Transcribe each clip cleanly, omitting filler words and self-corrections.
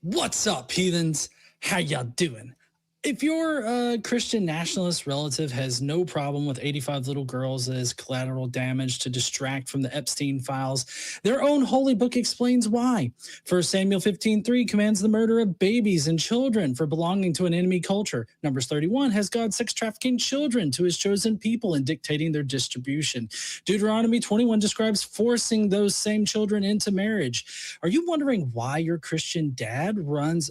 What's up, heathens? How y'all doing? If your Christian nationalist relative has no problem with 85 little girls as collateral damage to distract from the Epstein files, their own holy book explains why. 1 Samuel 15:3 commands the murder of babies and children for belonging to an enemy culture. Numbers 31 has God sex trafficking children to his chosen people and dictating their distribution. Deuteronomy 21 describes forcing those same children into marriage. Are you wondering why your Christian dad runs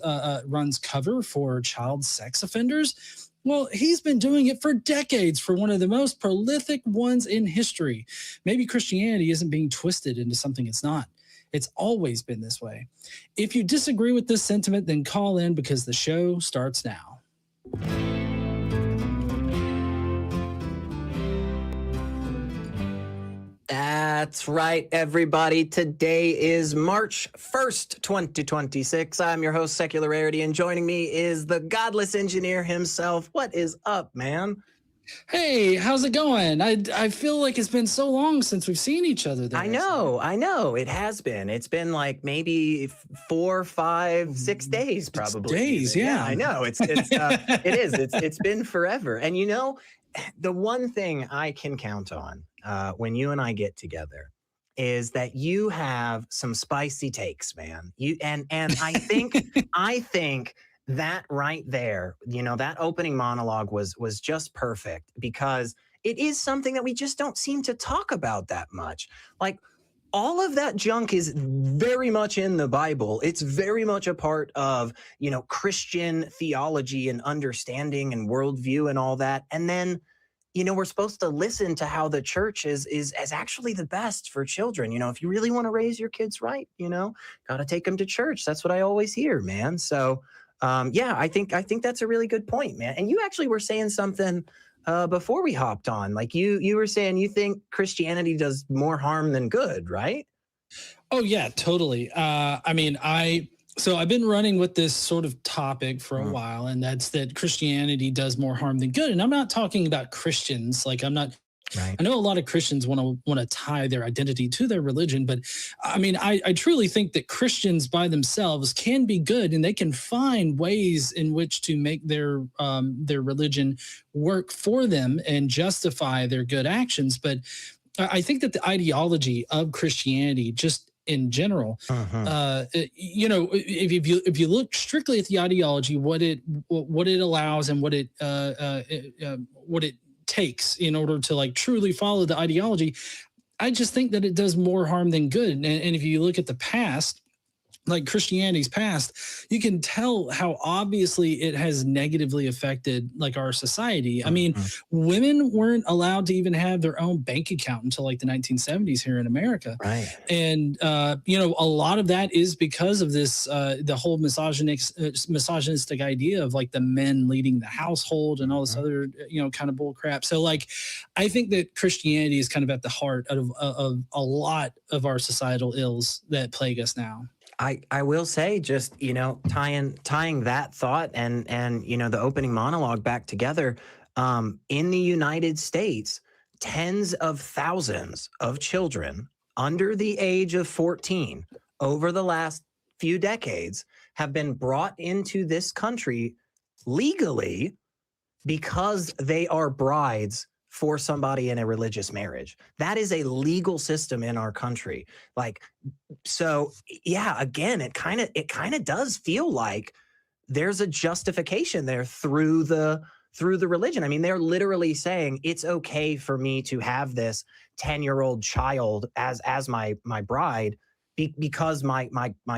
cover for child sex offenders? Well, he's been doing it for decades for one of the most prolific ones in history. Maybe Christianity isn't being twisted into something it's not. It's always been this way. If you disagree with this sentiment, then call in because the show starts now. That's right, everybody. Today is March 1st, 2026. I'm your host, Secular Rarity, and joining me is the Godless engineer himself. What is up, man? Hey, how's it going? I feel like it's been so long since we've seen each other. I know. It has been. It's been like maybe 4, 5, 6 days, probably. Days, yeah. I know. It is. It's been forever. And you know, the one thing I can count on when you and I get together is that you have some spicy takes, man. And I think that right there, you know, that opening monologue was just perfect because it is something that we just don't seem to talk about that much. Like, all of that junk is very much in the Bible. It's very much a part of, you know, Christian theology and understanding and worldview and all that. And then, you know, we're supposed to listen to how the church is actually the best for children. You know, if you really want to raise your kids right, you know, got to take them to church. That's what I always hear, man. So, yeah, I think that's a really good point, man. And you actually were saying something before we hopped on. Like you were saying you think Christianity does more harm than good, right? Oh, yeah, totally. So I've been running with this sort of topic for a while, and that's that Christianity does more harm than good. And I'm not talking about Christians. Like, I'm not. Right. I know a lot of Christians want to tie their identity to their religion, but I mean, I truly think that Christians by themselves can be good, and they can find ways in which to make their religion work for them and justify their good actions. But I think that the ideology of Christianity, just in general, you know, if you look strictly at the ideology, what it allows and what it takes in order to like truly follow the ideology, I just think that it does more harm than good. And if you look at the past, like Christianity's past, you can tell how obviously it has negatively affected like our society. I mean, women weren't allowed to even have their own bank account until like the 1970s here in America. Right. And, you know, a lot of that is because of this, the whole misogynistic idea of like the men leading the household and all this other, you know, kind of bull crap. So like, I think that Christianity is kind of at the heart of a lot of our societal ills that plague us now. I will say, just, you know, tying that thought and you know, the opening monologue back together, in the United States, tens of thousands of children under the age of 14 over the last few decades have been brought into this country legally because they are brides for somebody in a religious marriage. That is a legal system in our country. Like, so yeah, again, it kind of does feel like there's a justification there through the religion. I mean, they're literally saying it's okay for me to have this 10-year-old child as my bride because my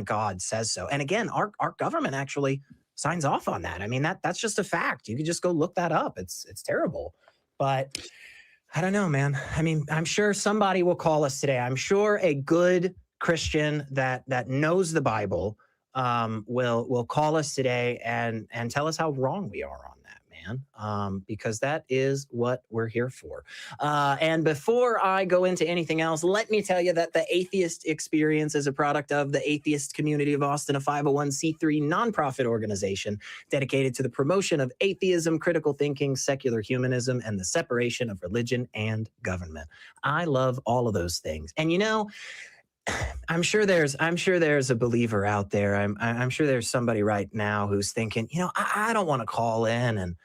God says so. And again, our government actually signs off on that. I mean, that's just a fact. You could just go look that up. It's terrible. But I don't know, man. I mean, I'm sure somebody will call us today. I'm sure a good Christian that knows the Bible will call us today and tell us how wrong we are on that, man, because that is what we're here for. And before I go into anything else, let me tell you that the Atheist Experience is a product of the Atheist Community of Austin, a 501c3 nonprofit organization dedicated to the promotion of atheism, critical thinking, secular humanism, and the separation of religion and government. I love all of those things. And you know, I'm sure there's a believer out there. I'm sure there's somebody right now who's thinking, I don't want to call in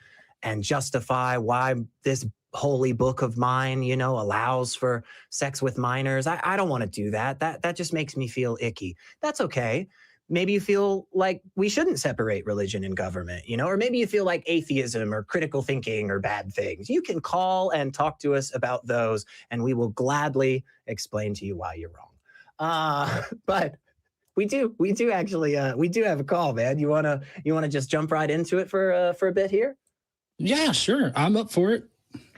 and justify why this holy book of mine, allows for sex with minors. I don't want to do that. That just makes me feel icky. That's okay. Maybe you feel like we shouldn't separate religion and government, or maybe you feel like atheism or critical thinking are bad things. You can call and talk to us about those, and we will gladly explain to you why you're wrong. But we do actually, we do have a call, man. You wanna just jump right into it for a bit here? Yeah, sure. I'm up for it.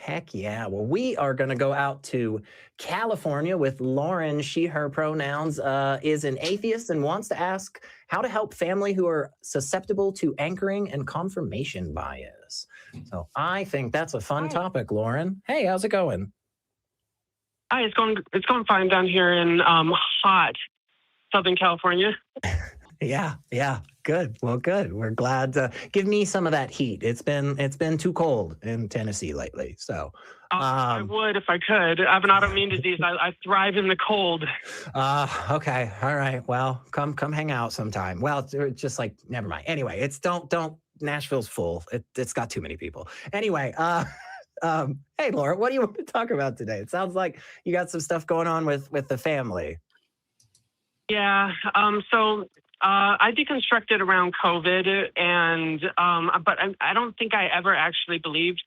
Heck yeah. Well, we are going to go out to California with Lauren. She, her pronouns, is an atheist and wants to ask how to help family who are susceptible to anchoring and confirmation bias. So I think that's a fun topic, Lauren. Hey, how's it going? Hi, it's going fine down here in hot Southern California. Yeah. Good. Well, good. We're glad to give me some of that heat. It's been too cold in Tennessee lately. So I would if I could. I have an autoimmune disease. I thrive in the cold. Okay. All right. Well, come hang out sometime. Well, it's just like, never mind. Anyway, don't Nashville's full. It's got too many people. Anyway, hey, Laura, what do you want to talk about today? It sounds like you got some stuff going on with the family. Yeah. So I deconstructed around COVID, and but I don't think I ever actually believed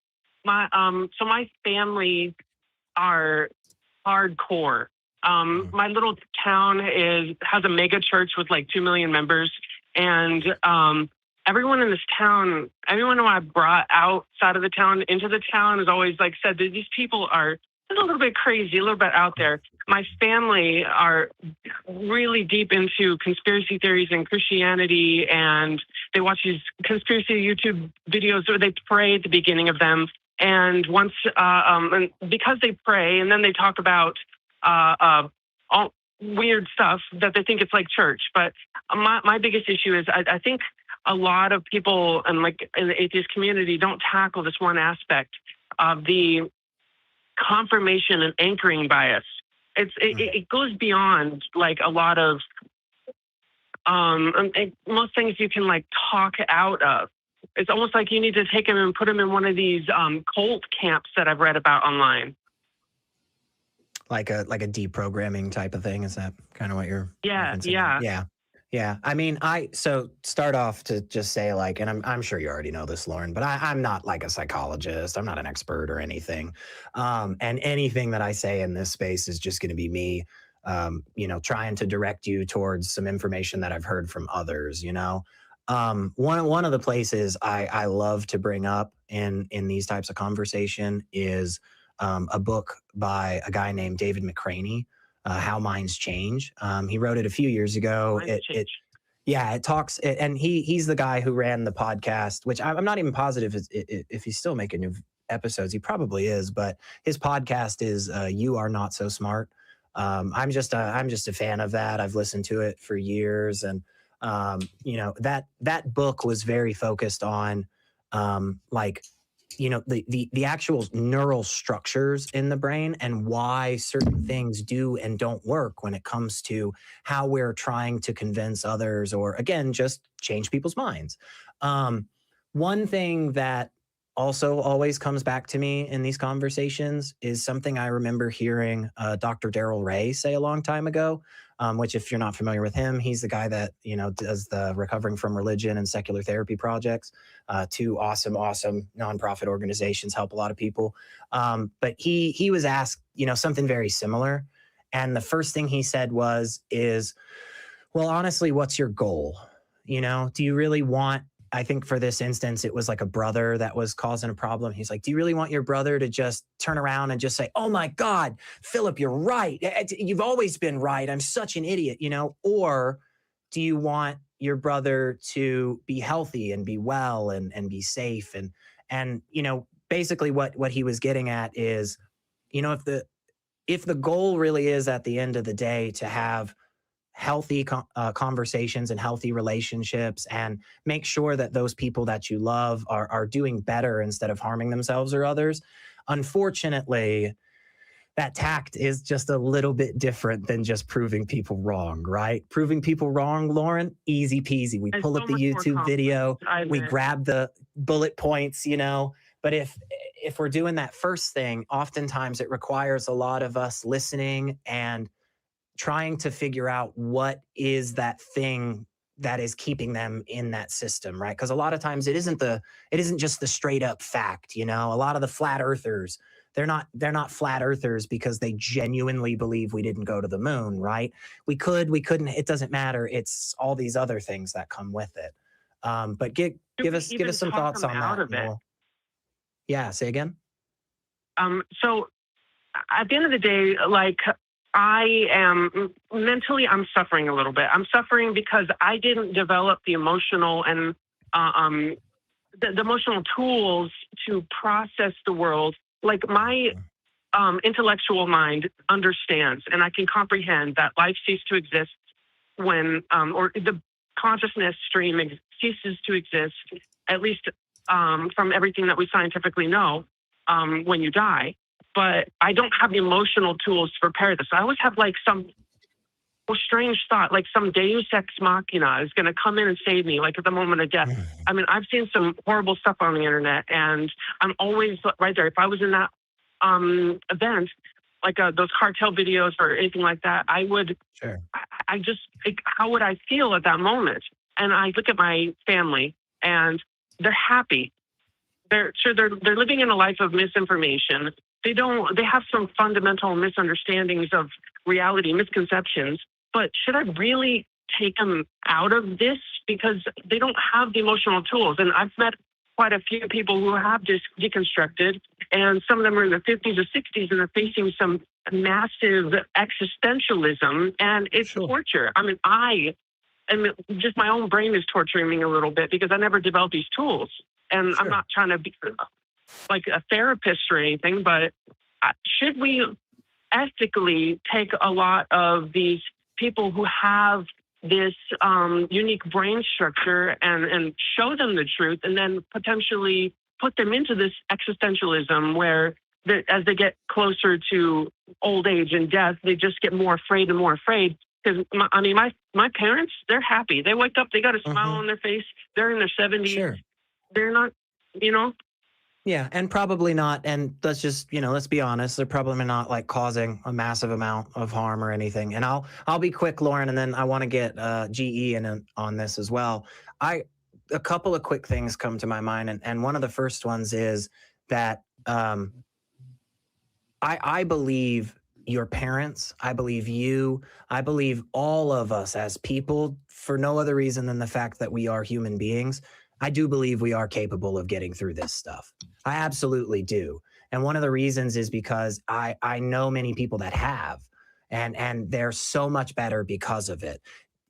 so my family are hardcore. My little town has a mega church with like 2 million members, and everyone in this town, everyone who I brought outside of the town into the town has always like said that these people are a little bit crazy, a little bit out there. My family are really deep into conspiracy theories and Christianity, and they watch these conspiracy YouTube videos where they pray at the beginning of them. And once, and because they pray, and then they talk about all weird stuff that they think it's like church. But my biggest issue is I think a lot of people and like in the atheist community don't tackle this one aspect of the confirmation and anchoring bias. It goes beyond like a lot of most things you can like talk out of. It's almost like you need to take them and put them in one of these cult camps that I've read about online. Like a deprogramming type of thing. Is that kind of what you're referencing? Yeah. I mean, so start off to just say like, and I'm sure you already know this, Lauren, but I'm not like a psychologist. I'm not an expert or anything. And anything that I say in this space is just going to be me, trying to direct you towards some information that I've heard from others, One of the places I love to bring up in these types of conversation is a book by a guy named David McCraney, How Minds Change. He wrote it a few years ago. It talks, and he's the guy who ran the podcast, which I'm not even positive if he's still making new episodes. He probably is, but his podcast is You Are Not So Smart. I'm just a fan of that. I've listened to it for years, and that book was very focused on the actual neural structures in the brain and why certain things do and don't work when it comes to how we're trying to convince others or, again, just change people's minds. One thing that also always comes back to me in these conversations is something I remember hearing Dr. Darrell Ray say a long time ago, which if you're not familiar with him, he's the guy that, does the Recovering from Religion and Secular Therapy projects, two awesome nonprofit organizations, help a lot of people. But he was asked, something very similar. And the first thing he said is, well, honestly, what's your goal? Do you really want, I think for this instance, it was like a brother that was causing a problem. He's like, do you really want your brother to just turn around and just say, oh my God, Philip, you're right. You've always been right. I'm such an idiot, or do you want your brother to be healthy and be well and be safe? And basically what he was getting at is, if the goal really is at the end of the day to have healthy conversations and healthy relationships and make sure that those people that you love are doing better instead of harming themselves or others. Unfortunately, that tact is just a little bit different than just proving people wrong, right? Proving people wrong, Lauren, easy peasy. We pull up the YouTube video, we grab the bullet points, you know. But if we're doing that first thing, oftentimes it requires a lot of us listening and trying to figure out what is that thing that is keeping them in that system, right? Because a lot of times it isn't just the straight up fact, you know. A lot of the flat earthers, they're not flat earthers because they genuinely believe we didn't go to the moon, right? We couldn't, it doesn't matter. It's all these other things that come with it. But give us some thoughts on that. Yeah, say again. So at the end of the day, like, I am mentally, I'm suffering a little bit. I'm suffering because I didn't develop the emotional and the emotional tools to process the world. Like, my intellectual mind understands and I can comprehend that life ceases to exist when, or the consciousness stream ceases to exist, at least from everything that we scientifically know, when you die. But I don't have the emotional tools to prepare this. I always have like some strange thought, like some deus ex machina is going to come in and save me, like at the moment of death. I mean, I've seen some horrible stuff on the internet, and I'm always right there. If I was in that event, like those cartel videos or anything like that, I would, I just, like, how would I feel at that moment? And I look at my family and they're happy. They're living in a life of misinformation. They have some fundamental misunderstandings of reality, misconceptions, but should I really take them out of this? Because they don't have the emotional tools. And I've met quite a few people who have just deconstructed, and some of them are in their 50s or 60s and they're facing some massive existentialism, and it's torture. I mean, just my own brain is torturing me a little bit because I never developed these tools. And I'm not trying to be like a therapist or anything, but should we ethically take a lot of these people who have this unique brain structure and show them the truth, and then potentially put them into this existentialism where as they get closer to old age and death, they just get more afraid and more afraid? Because my parents, they're happy. They wake up, they got a smile on their face. They're in their 70s. They're not, you know. Yeah, and probably not. And let's just, let's be honest. They're probably not like causing a massive amount of harm or anything. And I'll be quick, Lauren, and then I want to get GE in on this as well. A couple of quick things come to my mind, and one of the first ones is that I believe your parents, I believe you, I believe all of us as people, for no other reason than the fact that we are human beings. I do believe we are capable of getting through this stuff. I absolutely do. And one of the reasons is because I know many people that have, and they're so much better because of it.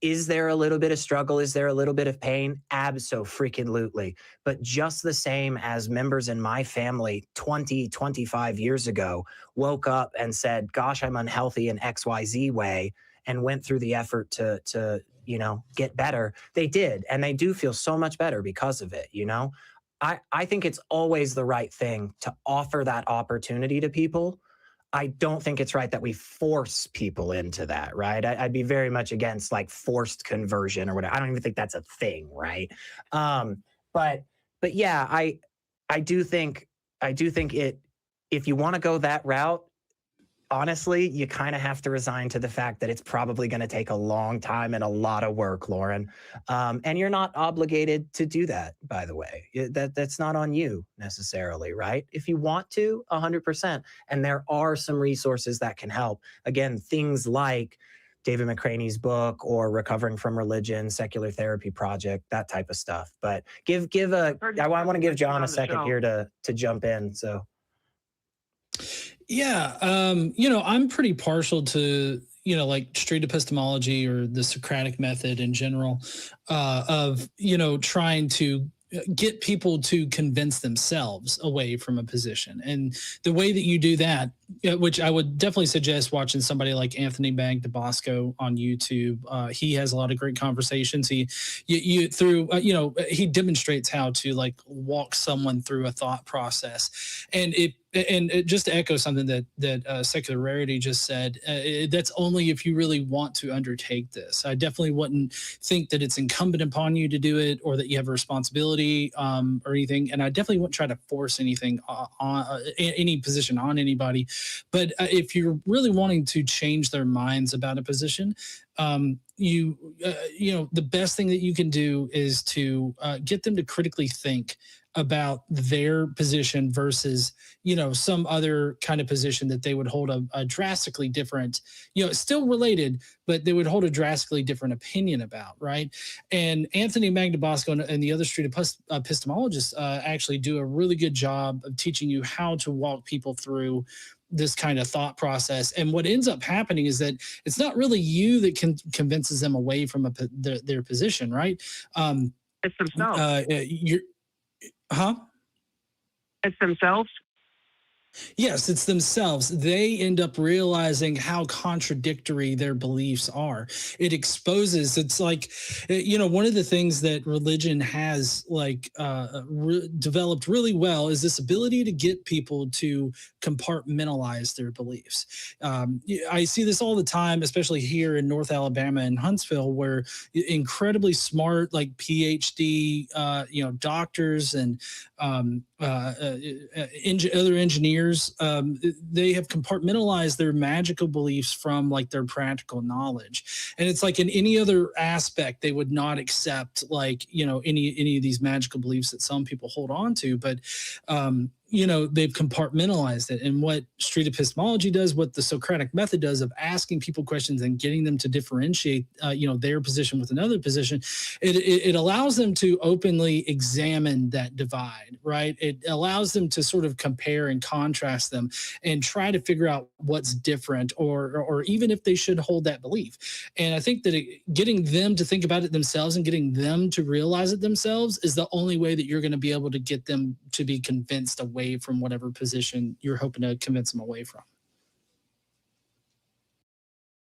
Is there a little bit of struggle? Is there a little bit of pain? Abso-freaking-lutely. But just the same as members in my family 20, 25 years ago woke up and said, gosh, I'm unhealthy in XYZ way, and went through the effort to get better. They did. And they do feel so much better because of it. I think it's always the right thing to offer that opportunity to people. I don't think it's right that we force people into that, right? I'd be very much against like forced conversion or whatever. I don't even think that's a thing, right? But yeah, I do think it, if you want to go that route, honestly, you kind of have to resign to the fact that it's probably going to take a long time and a lot of work, Lauren. And you're not obligated to do that, by the way. That's not on you necessarily, right? If you want to, 100%. And there are some resources that can help. Again, things like David McCraney's book or Recovering from Religion, Secular Therapy Project, that type of stuff. But I want to give John a second here to jump in. So. Yeah, I'm pretty partial to, like street epistemology or the Socratic method in general, of, trying to get people to convince themselves away from a position. And the way that you do that, which I would definitely suggest watching somebody like Anthony Bagdabosco on YouTube. He has a lot of great conversations. He demonstrates how to like walk someone through a thought process. And And just to echo something that Secular Rarity just said, that's only if you really want to undertake this. I definitely wouldn't think that it's incumbent upon you to do it, or that you have a responsibility or anything. And I definitely wouldn't try to force anything on any position on anybody. But if you're really wanting to change their minds about a position, the best thing that you can do is to get them to critically think about their position versus some other kind of position that they would hold a drastically different, still related, but they would hold a drastically different opinion about, right? And Anthony Magnabosco and the other street epistemologists actually do a really good job of teaching you how to walk people through this kind of thought process. And what ends up happening is that it's not really you that convinces them away from their position, right? It's themselves. Huh? It's themselves. Yes, it's themselves. They end up realizing how contradictory their beliefs are. It exposes, it's like, one of the things that religion has developed really well is this ability to get people to compartmentalize their beliefs. I see this all the time, especially here in North Alabama and Huntsville, where incredibly smart, like PhD, doctors and other engineers, they have compartmentalized their magical beliefs from like their practical knowledge. And it's like in any other aspect, they would not accept any of these magical beliefs that some people hold on to, but they've compartmentalized it. And what street epistemology does, what the Socratic method does of asking people questions and getting them to differentiate, their position with another position, it allows them to openly examine that divide, right? It allows them to sort of compare and contrast them and try to figure out what's different, or even if they should hold that belief. And I think that getting them to think about it themselves and getting them to realize it themselves is the only way that you're going to be able to get them to be convinced away from whatever position you're hoping to convince them away from.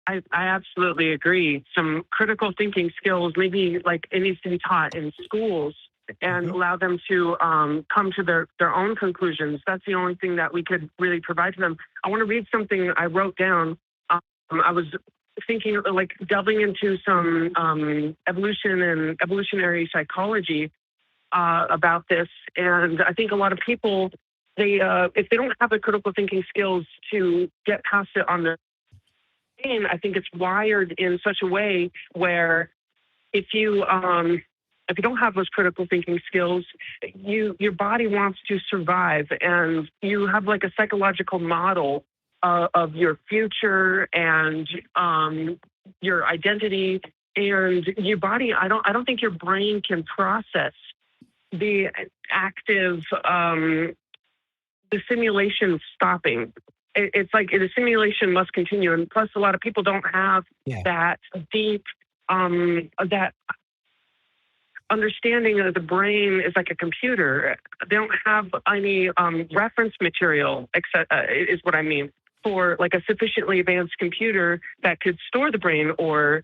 I absolutely agree. Some critical thinking skills, maybe like it needs to be taught in schools and allow them to come to their own conclusions. That's the only thing that we could really provide to them. I want to read something I wrote down. I was thinking, like, delving into some evolution and evolutionary psychology about this. And I think a lot of people, if they don't have the critical thinking skills to get past it on their brain, I think it's wired in such a way where if you don't have those critical thinking skills, your body wants to survive, and you have like a psychological model of your future and your identity and your body. I don't think your brain can process the active, the simulation stopping. It's like the simulation must continue. And plus, a lot of people don't have that deep, that understanding of the brain is like a computer. They don't have any reference material, is what I mean, for like a sufficiently advanced computer that could store the brain or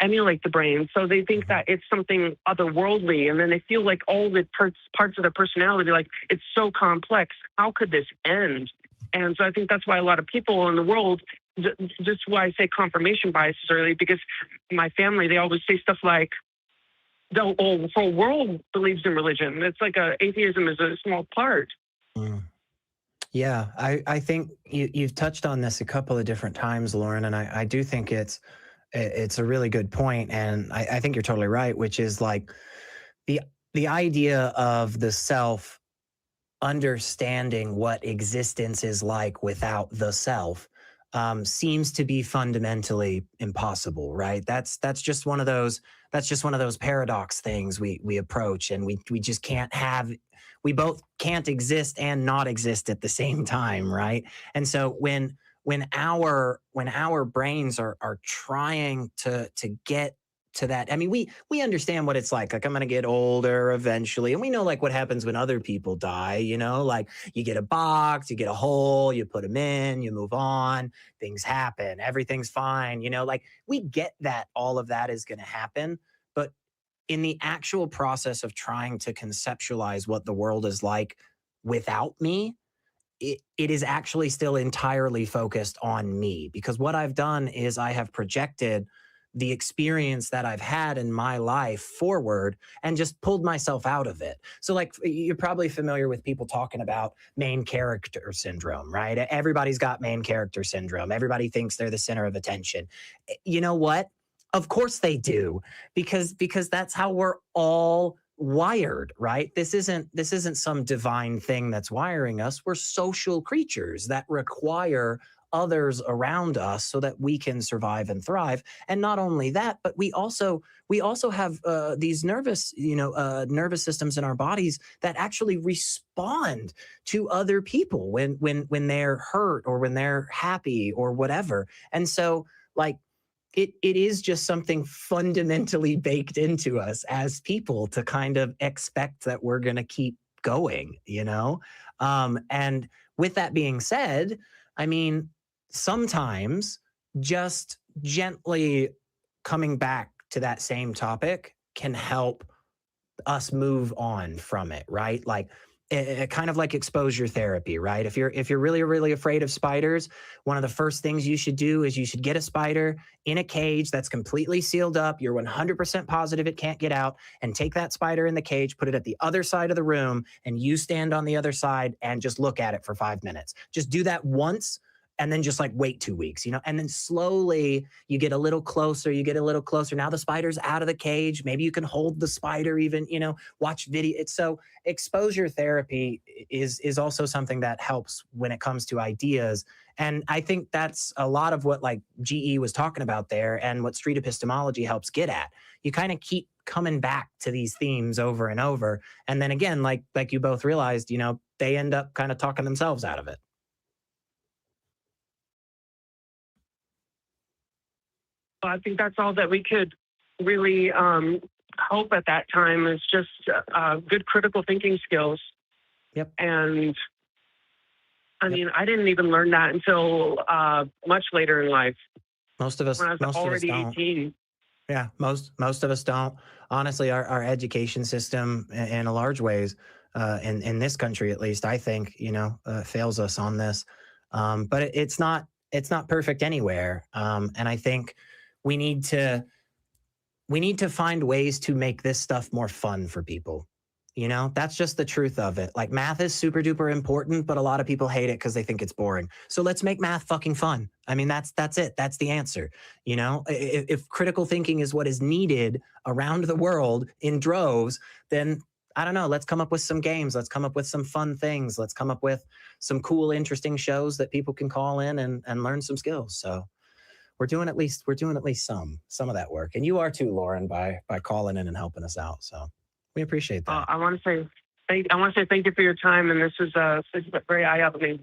emulate the brain. So they think that it's something otherworldly, and then they feel like all the parts of their personality, like it's so complex. How could this end? And so I think that's why a lot of people in the world, just why I say confirmation bias is early, because my family, they always say stuff like, the whole world believes in religion. It's like atheism is a small part. Yeah, I think you've touched on this a couple of different times, Lauren, and I do think it's a really good point, and I think you're totally right, which is like the idea of the self understanding what existence is like without the self seems to be fundamentally impossible, right? That's just one of those paradox things we approach, and we just can't have. We both can't exist and not exist at the same time, right? And so when our brains are trying to get to that, I mean, we understand what it's like. Like, I'm going to get older eventually, and we know like what happens when other people die. Like you get a box, you get a hole, you put them in, you move on, things happen, everything's fine. Like we get that all of that is going to happen, but in the actual process of trying to conceptualize what the world is like without me, it is actually still entirely focused on me, because what I've done is I have projected the experience that I've had in my life forward and just pulled myself out of it. So like, you're probably familiar with people talking about main character syndrome, right? Everybody's got main character syndrome. Everybody thinks they're the center of attention. You know what? Of course they do, because that's how we're all wired, right? This isn't some divine thing that's wiring us. We're social creatures that require others around us so that we can survive and thrive. And not only that, but we also have these nervous systems in our bodies that actually respond to other people when they're hurt or when they're happy or whatever. And so, like, it is just something fundamentally baked into us as people to kind of expect that we're going to keep going, and with that being said, I mean, sometimes just gently coming back to that same topic can help us move on from it, right? Like, kind of like exposure therapy, right? If you're really, really afraid of spiders, one of the first things you should do is you should get a spider in a cage that's completely sealed up. You're 100% positive it can't get out, and take that spider in the cage, put it at the other side of the room, and you stand on the other side and just look at it for 5 minutes. Just do that once, and then just like wait 2 weeks, and then slowly you get a little closer, Now the spider's out of the cage. Maybe you can hold the spider even, watch video. So exposure therapy is also something that helps when it comes to ideas. And I think that's a lot of what like GE was talking about there, and what street epistemology helps get at. You kind of keep coming back to these themes over and over. And then again, like you both realized, they end up kind of talking themselves out of it. I think that's all that we could really hope at that time, is just good critical thinking skills. Yep. And I mean, I didn't even learn that until much later in life. Most of us, when I was already 18. Yeah, most of us don't. Honestly, our education system, in a large ways, in this country at least, I think, fails us on this. But it's not perfect anywhere. And I think we need to find ways to make this stuff more fun for people. That's just the truth of it. Like, math is super duper important, but a lot of people hate it because they think it's boring. So let's make math fucking fun. I mean, that's it. That's the answer. If critical thinking is what is needed around the world in droves, then I don't know. Let's come up with some games. Let's come up with some fun things. Let's come up with some cool, interesting shows that people can call in and learn some skills. So we're doing at least some of that work. And you are too, Lauren, by calling in and helping us out. So we appreciate that. I want to say thank you for your time, and this is very eye-opening.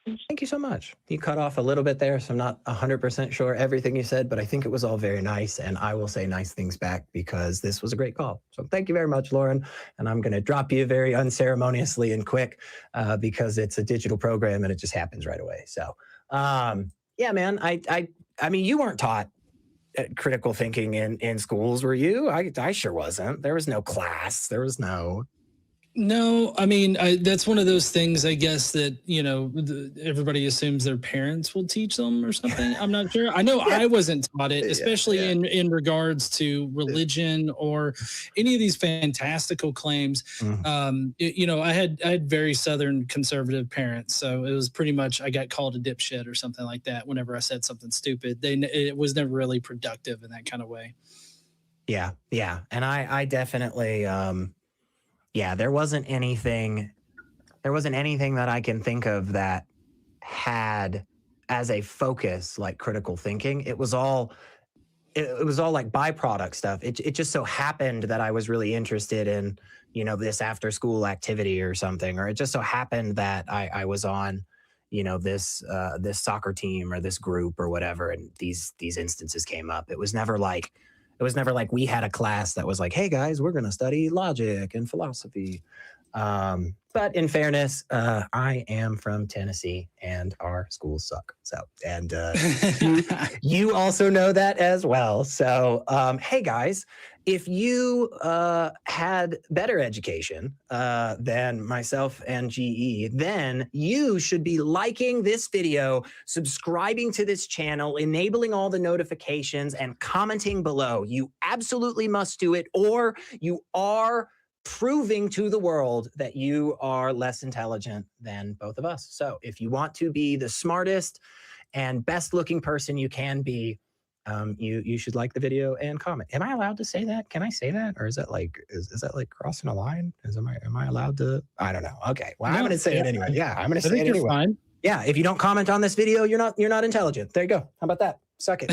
Thank you so much. You cut off a little bit there, so I'm not 100% sure everything you said, but I think it was all very nice, and I will say nice things back because this was a great call. So thank you very much, Lauren, and I'm going to drop you very unceremoniously and quick because it's a digital program and it just happens right away. So yeah, man, I mean, you weren't taught critical thinking in schools, were you? I sure wasn't. There was no class. There was no. No, I mean, that's one of those things, I guess, that, everybody assumes their parents will teach them or something. I'm not sure. I know I wasn't taught it, especially in regards to religion or any of these fantastical claims. Mm-hmm. I had very Southern conservative parents. So it was pretty much, I got called a dipshit or something like that whenever I said something stupid. It was never really productive in that kind of way. Yeah. Yeah. And I definitely, there wasn't anything that I can think of that had as a focus like critical thinking. It was all like byproduct stuff. It just so happened that I was really interested in, this after school activity or something, or it just so happened that I was on, this soccer team or this group or whatever, and these instances came up. It was never like we had a class that was like, hey guys, we're going to study logic and philosophy. But in fairness, I am from Tennessee and our schools suck. So, and you also know that as well. So, hey guys, if you had better education than myself and GE, then you should be liking this video, subscribing to this channel, enabling all the notifications, and commenting below. You absolutely must do it, or you are proving to the world that you are less intelligent than both of us. So if you want to be the smartest and best looking person you can be, you should like the video and comment. Am I allowed to say that? Can I say that? Or is that like, is that like crossing a line? Am I allowed to? I don't know. Okay. Well, I'm going to say it anyway. Yeah, I'm going to say it anyway. Fine. Yeah. If you don't comment on this video, you're not intelligent. There you go. How about that? Suck it.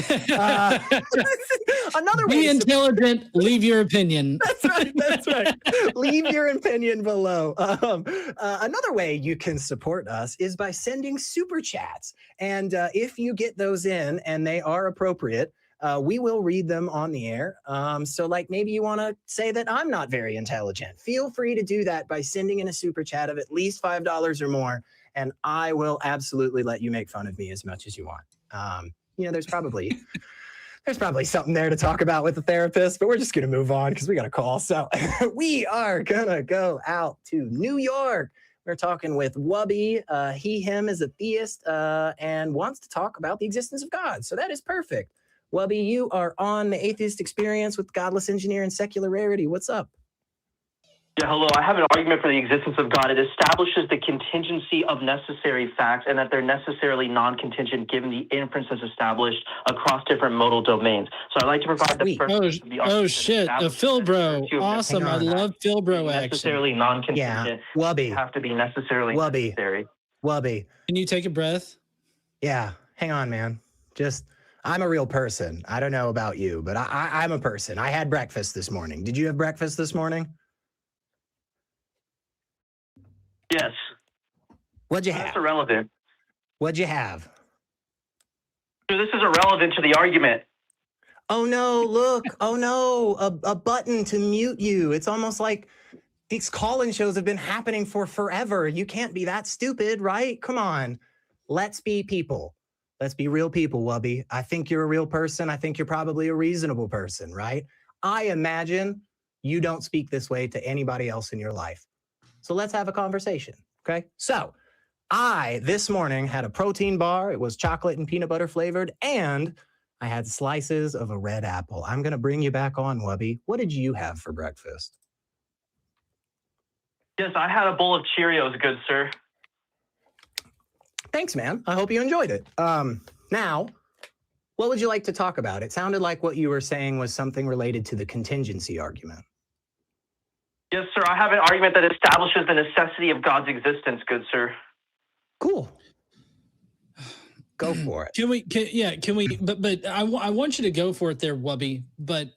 Another way. Be intelligent. Leave your opinion. That's right. That's right. Leave your opinion below. Another way you can support us is by sending super chats. And if you get those in and they are appropriate, we will read them on the air. So like maybe you want to say that I'm not very intelligent. Feel free to do that by sending in a super chat of at least $5 or more. And I will absolutely let you make fun of me as much as you want. You know, there's probably something there to talk about with the therapist, but we're just going to move on because we got a call. So we are going to go out to New York. We're talking with Wubby. Him is a theist and wants to talk about the existence of God. So that is perfect. Wubby, you are on the Atheist Experience with Godless Engineer and Secular Rarity. What's up? Yeah, hello. I have an argument for the existence of God. It establishes the contingency of necessary facts and that they're necessarily non-contingent given the inferences established across different modal domains. So I'd like to provide the first. Oh shit, Phil Bro. Awesome. I love Phil Bro action. Necessarily non-contingent. Yeah, Wubby. Have to be necessarily necessary. Wubby. Can you take a breath? Yeah, hang on, man. I'm a real person. I don't know about you, but I'm a person. I had breakfast this morning. Did you have breakfast this morning? Yes. What'd you have? That's irrelevant. What'd you have? So this is irrelevant to the argument. Oh no, look. Oh no, a button to mute you. It's almost like these call-in shows have been happening for forever. You can't be that stupid, right? Come on. Let's be people. Let's be real people, Wubby. I think you're a real person. I think you're probably a reasonable person, right? I imagine you don't speak this way to anybody else in your life. So let's have a conversation, okay? So I, this morning, had a protein bar. It was chocolate and peanut butter flavored, and I had slices of a red apple. I'm going to bring you back on, Wubby. What did you have for breakfast? Yes, I had a bowl of Cheerios, good sir. Thanks, man. I hope you enjoyed it. Now, what would you like to talk about? It sounded like what you were saying was something related to the contingency argument. Yes, sir. I have an argument that establishes the necessity of God's existence, good sir. Cool. Go for it. Can we, but I want you to go for it there, Wubby, but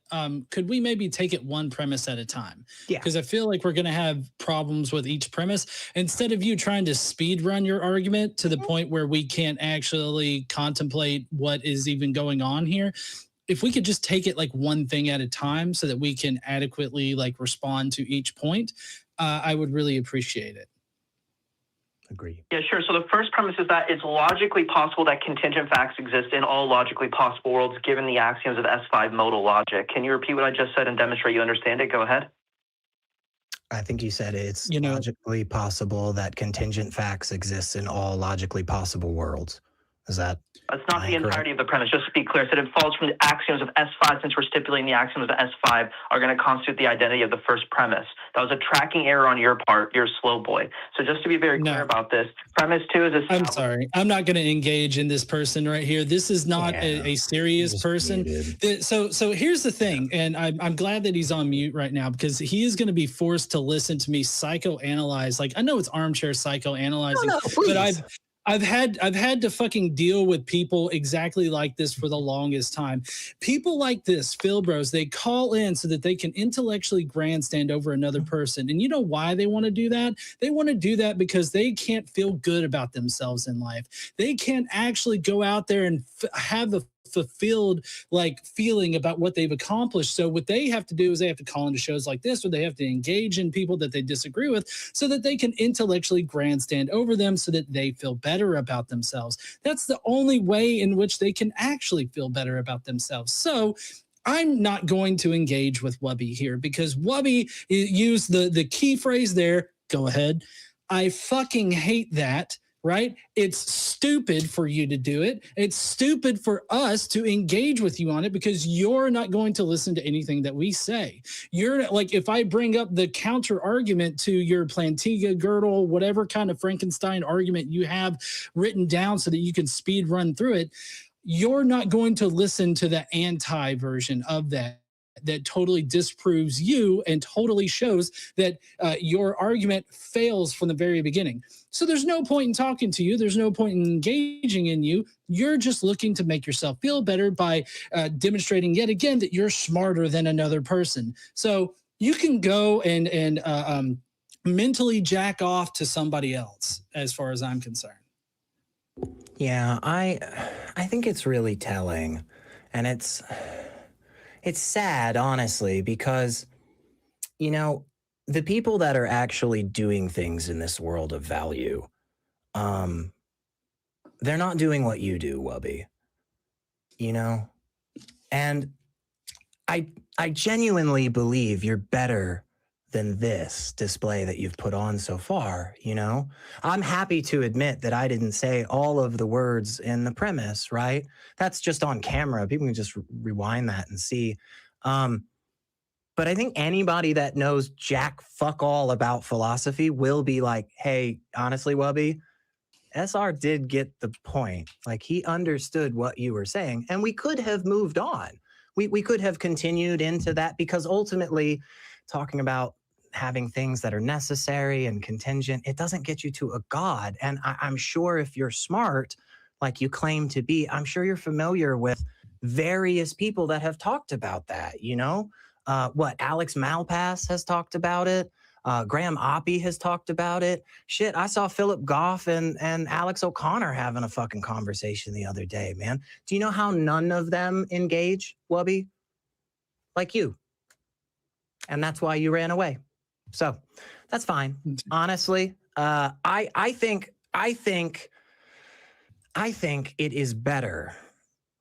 could we maybe take it one premise at a time? Yeah. Because I feel like we're going to have problems with each premise. Instead of you trying to speed run your argument to the point where we can't actually contemplate what is even going on here, if we could just take it like one thing at a time so that we can adequately like respond to each point, I would really appreciate it. Agree. Yeah, sure. So the first premise is that it's logically possible that contingent facts exist in all logically possible worlds given the axioms of S5 modal logic. Can you repeat what I just said and demonstrate you understand it? Go ahead. I think you said it's logically possible that contingent facts exist in all logically possible worlds. Is that? That's not the entirety of the premise. Just to be clear, so it follows from the axioms of S5, since we're stipulating the axioms of S5 are going to constitute the identity of the first premise. That was a tracking error on your part. You're a slow boy. So just to be very clear about this, premise 2 is I'm sorry. I'm not going to engage in this person right here. This is not a serious person. So here's the thing, and I'm glad that he's on mute right now because he is going to be forced to listen to me psychoanalyze. Like, I know it's armchair psychoanalyzing, but I've had to fucking deal with people exactly like this for the longest time. People like this, Phil Bros, they call in so that they can intellectually grandstand over another person. And you know why they want to do that? They want to do that because they can't feel good about themselves in life. They can't actually go out there and have the fulfilled like feeling about what they've accomplished. So what they have to do is they have to call into shows like this, or they have to engage in people that they disagree with so that they can intellectually grandstand over them so that they feel better about themselves. That's the only way in which they can actually feel better about themselves. So I'm not going to engage with Wubby here because Wubby used the key phrase there. Go ahead. I fucking hate that. Right? It's stupid for you to do it. It's stupid for us to engage with you on it because you're not going to listen to anything that we say. You're like, if I bring up the counter argument to your Plantinga, Gödel, whatever kind of Frankenstein argument you have written down so that you can speed run through it, you're not going to listen to the anti version of that totally disproves you and totally shows that your argument fails from the very beginning. So there's no point in talking to you. There's no point in engaging in you. You're just looking to make yourself feel better by demonstrating yet again that you're smarter than another person. So you can go and mentally jack off to somebody else as far as I'm concerned. Yeah, I think it's really telling, and it's sad, honestly, because, you know, the people that are actually doing things in this world of value, they're not doing what you do, Wubby, you know? And I genuinely believe you're better than this display that you've put on so far, you know? I'm happy to admit that I didn't say all of the words in the premise, right? That's just on camera. People can just rewind that and see. But I think anybody that knows jack fuck all about philosophy will be like, hey, honestly, Wubby, SR did get the point. Like, he understood what you were saying, and we could have moved on. We could have continued into that, because ultimately talking about having things that are necessary and contingent, it doesn't get you to a God. And I'm sure if you're smart, like you claim to be, I'm sure you're familiar with various people that have talked about that, you know? Alex Malpass has talked about it. Graham Oppie has talked about it. Shit, I saw Philip Goff and Alex O'Connor having a fucking conversation the other day, man. Do you know how none of them engage, Wubby? Like you. And that's why you ran away. So that's fine. Honestly, I think it is better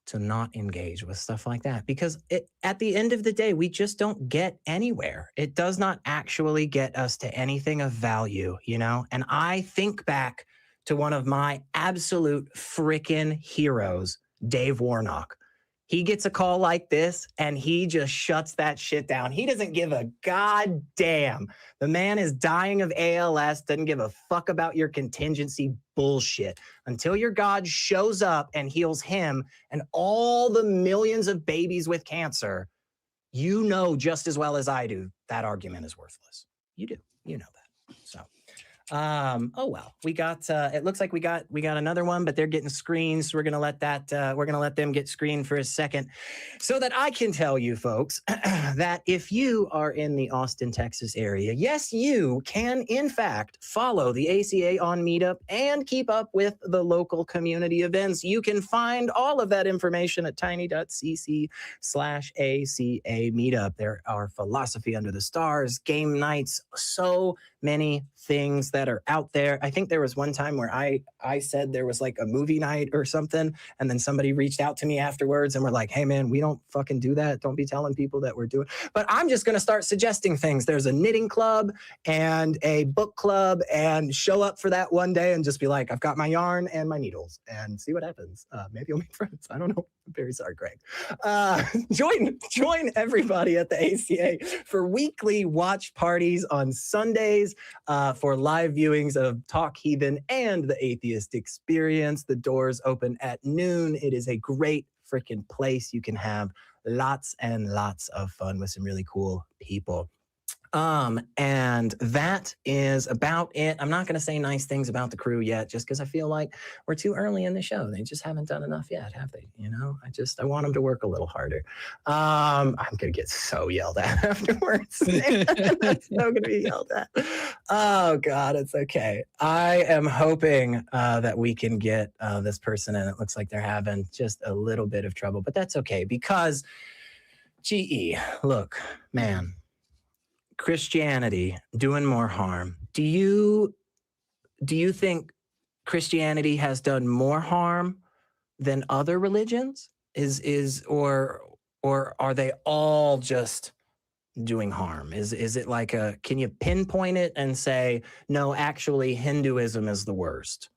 to not engage with stuff like that, because at the end of the day, we just don't get anywhere. It does not actually get us to anything of value, you know? And I think back to one of my absolute freaking heroes, Dave Warnock. He gets a call like this and he just shuts that shit down. He doesn't give a goddamn. The man is dying of ALS, doesn't give a fuck about your contingency bullshit until your God shows up and heals him and all the millions of babies with cancer. You know just as well as I do that argument is worthless. You do. You know that. So oh well, we got it looks like we got another one, but they're getting screened, so we're gonna let them get screened for a second so that I can tell you folks that if you are in the Austin, Texas area, yes, you can in fact follow the ACA on Meetup and keep up with the local community events. You can find all of that information at tiny.cc/ACA Meetup. There are philosophy under the stars, game nights, so many things that are out there. I think there was one time where I said there was like a movie night or something, and then somebody reached out to me afterwards and were like, hey man, we don't fucking do that. Don't be telling people that we're doing. But I'm just going to start suggesting things. There's a knitting club and a book club, and show up for that one day and just be like, I've got my yarn and my needles, and see what happens. Maybe you'll make friends. I don't know. I'm very sorry, Greg. Join everybody at the ACA for weekly watch parties on Sundays, for live viewings of Talk Heathen and the Atheist Experience. The doors open at noon. It is a great freaking place. You can have lots and lots of fun with some really cool people. And that is about it. I'm not going to say nice things about the crew yet, just because I feel like we're too early in the show. They just haven't done enough yet, have they? You know, I want them to work a little harder. I'm going to get so yelled at afterwards. I'm so going to be yelled at. Oh God, it's okay. I am hoping that we can get this person in. It looks like they're having just a little bit of trouble, but that's okay because GE, look, man, Christianity doing more harm. Do you think Christianity has done more harm than other religions? Or are they all just doing harm? Is it like can you pinpoint it and say, no, actually Hinduism is the worst?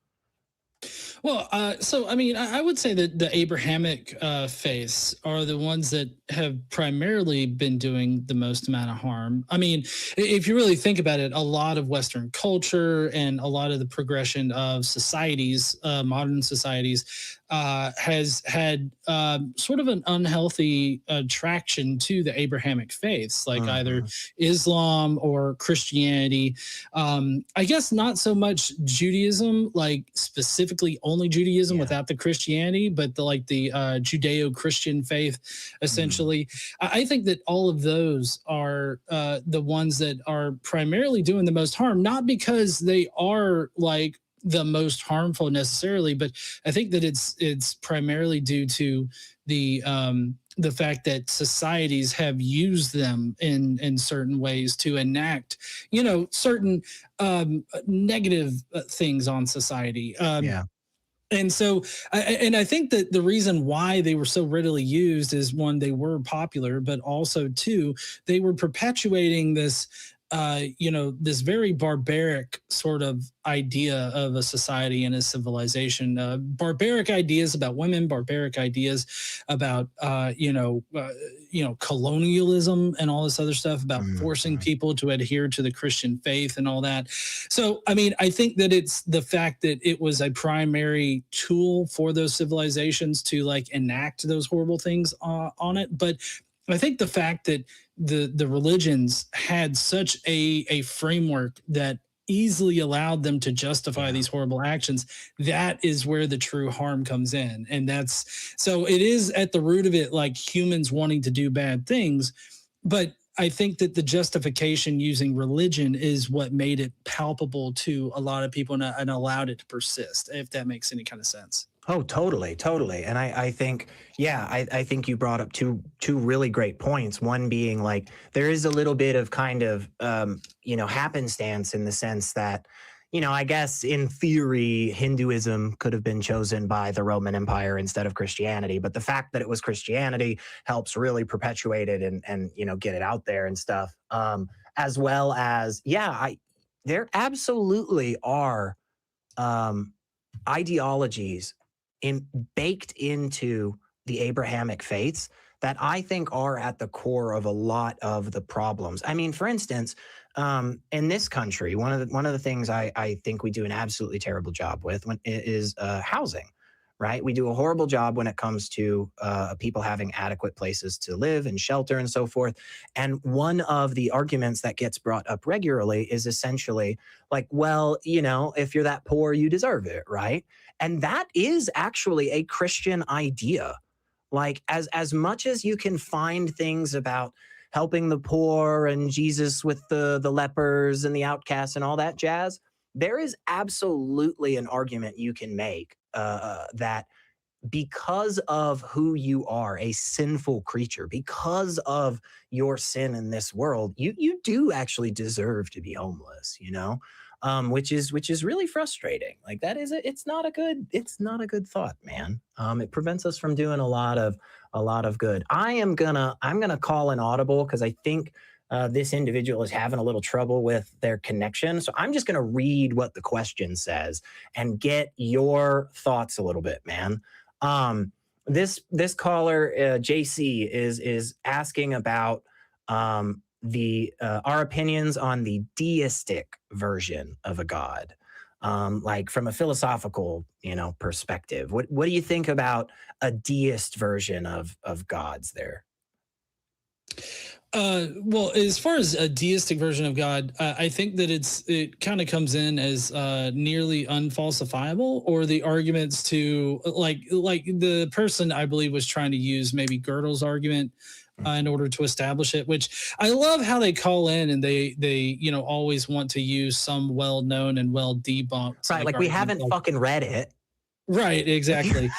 Well, so I mean, I would say that the Abrahamic faiths are the ones that have primarily been doing the most amount of harm. I mean, if you really think about it, a lot of Western culture and a lot of the progression of societies, modern societies, has had sort of an unhealthy attraction to the Abrahamic faiths, like either Islam or Christianity. I guess not so much Judaism, like specifically only Judaism without the Christianity, but the Judeo-Christian faith, essentially. I think that all of those are the ones that are primarily doing the most harm, not because they are like the most harmful necessarily, but I think that it's primarily due to the fact that societies have used them in certain ways to enact, certain negative things on society. And so, I think that the reason why they were so readily used is, one, they were popular, but also two, they were perpetuating this, this very barbaric sort of idea of a society and a civilization, barbaric ideas about women, barbaric ideas about, colonialism and all this other stuff about forcing people to adhere to the Christian faith and all that. So, I mean, I think that it's the fact that it was a primary tool for those civilizations to like enact those horrible things on it. But I think the fact that the religions had such a framework that easily allowed them to justify these horrible actions, that is where the true harm comes in. And so it is at the root of it, like humans wanting to do bad things. But I think that the justification using religion is what made it palpable to a lot of people and allowed it to persist, if that makes any kind of sense. Oh, totally. And I think, I think you brought up two really great points. One being like, there is a little bit of kind of, happenstance in the sense that, I guess in theory, Hinduism could have been chosen by the Roman Empire instead of Christianity. But the fact that it was Christianity helps really perpetuate it and get it out there and stuff. As well as, there absolutely are ideologies baked into the Abrahamic faiths that I think are at the core of a lot of the problems. I mean, for instance, in this country, one of the things I think we do an absolutely terrible job with is housing, right? We do a horrible job when it comes to people having adequate places to live and shelter and so forth. And one of the arguments that gets brought up regularly is essentially like, well, if you're that poor, you deserve it, right? And that is actually a Christian idea. Like as much as you can find things about helping the poor and Jesus with the lepers and the outcasts and all that jazz, there is absolutely an argument you can make that because of who you are, a sinful creature, because of your sin in this world, you do actually deserve to be homeless, which is really frustrating. Like it's not a good thought, man. It prevents us from doing a lot of good. I'm gonna call an audible because I think this individual is having a little trouble with their connection. So I'm just gonna read what the question says and get your thoughts a little bit, man. This caller, JC, is asking about our opinions on the deistic version of a god, like from a philosophical, perspective. What do you think about a deist version of gods there? Well, as far as a deistic version of God, I think that it kind of comes in as nearly unfalsifiable, or the arguments to like the person I believe was trying to use maybe Gödel's argument in order to establish it. Which I love how they call in and they always want to use some well known and well debunked. Right, like we haven't fucking read it. Right, exactly.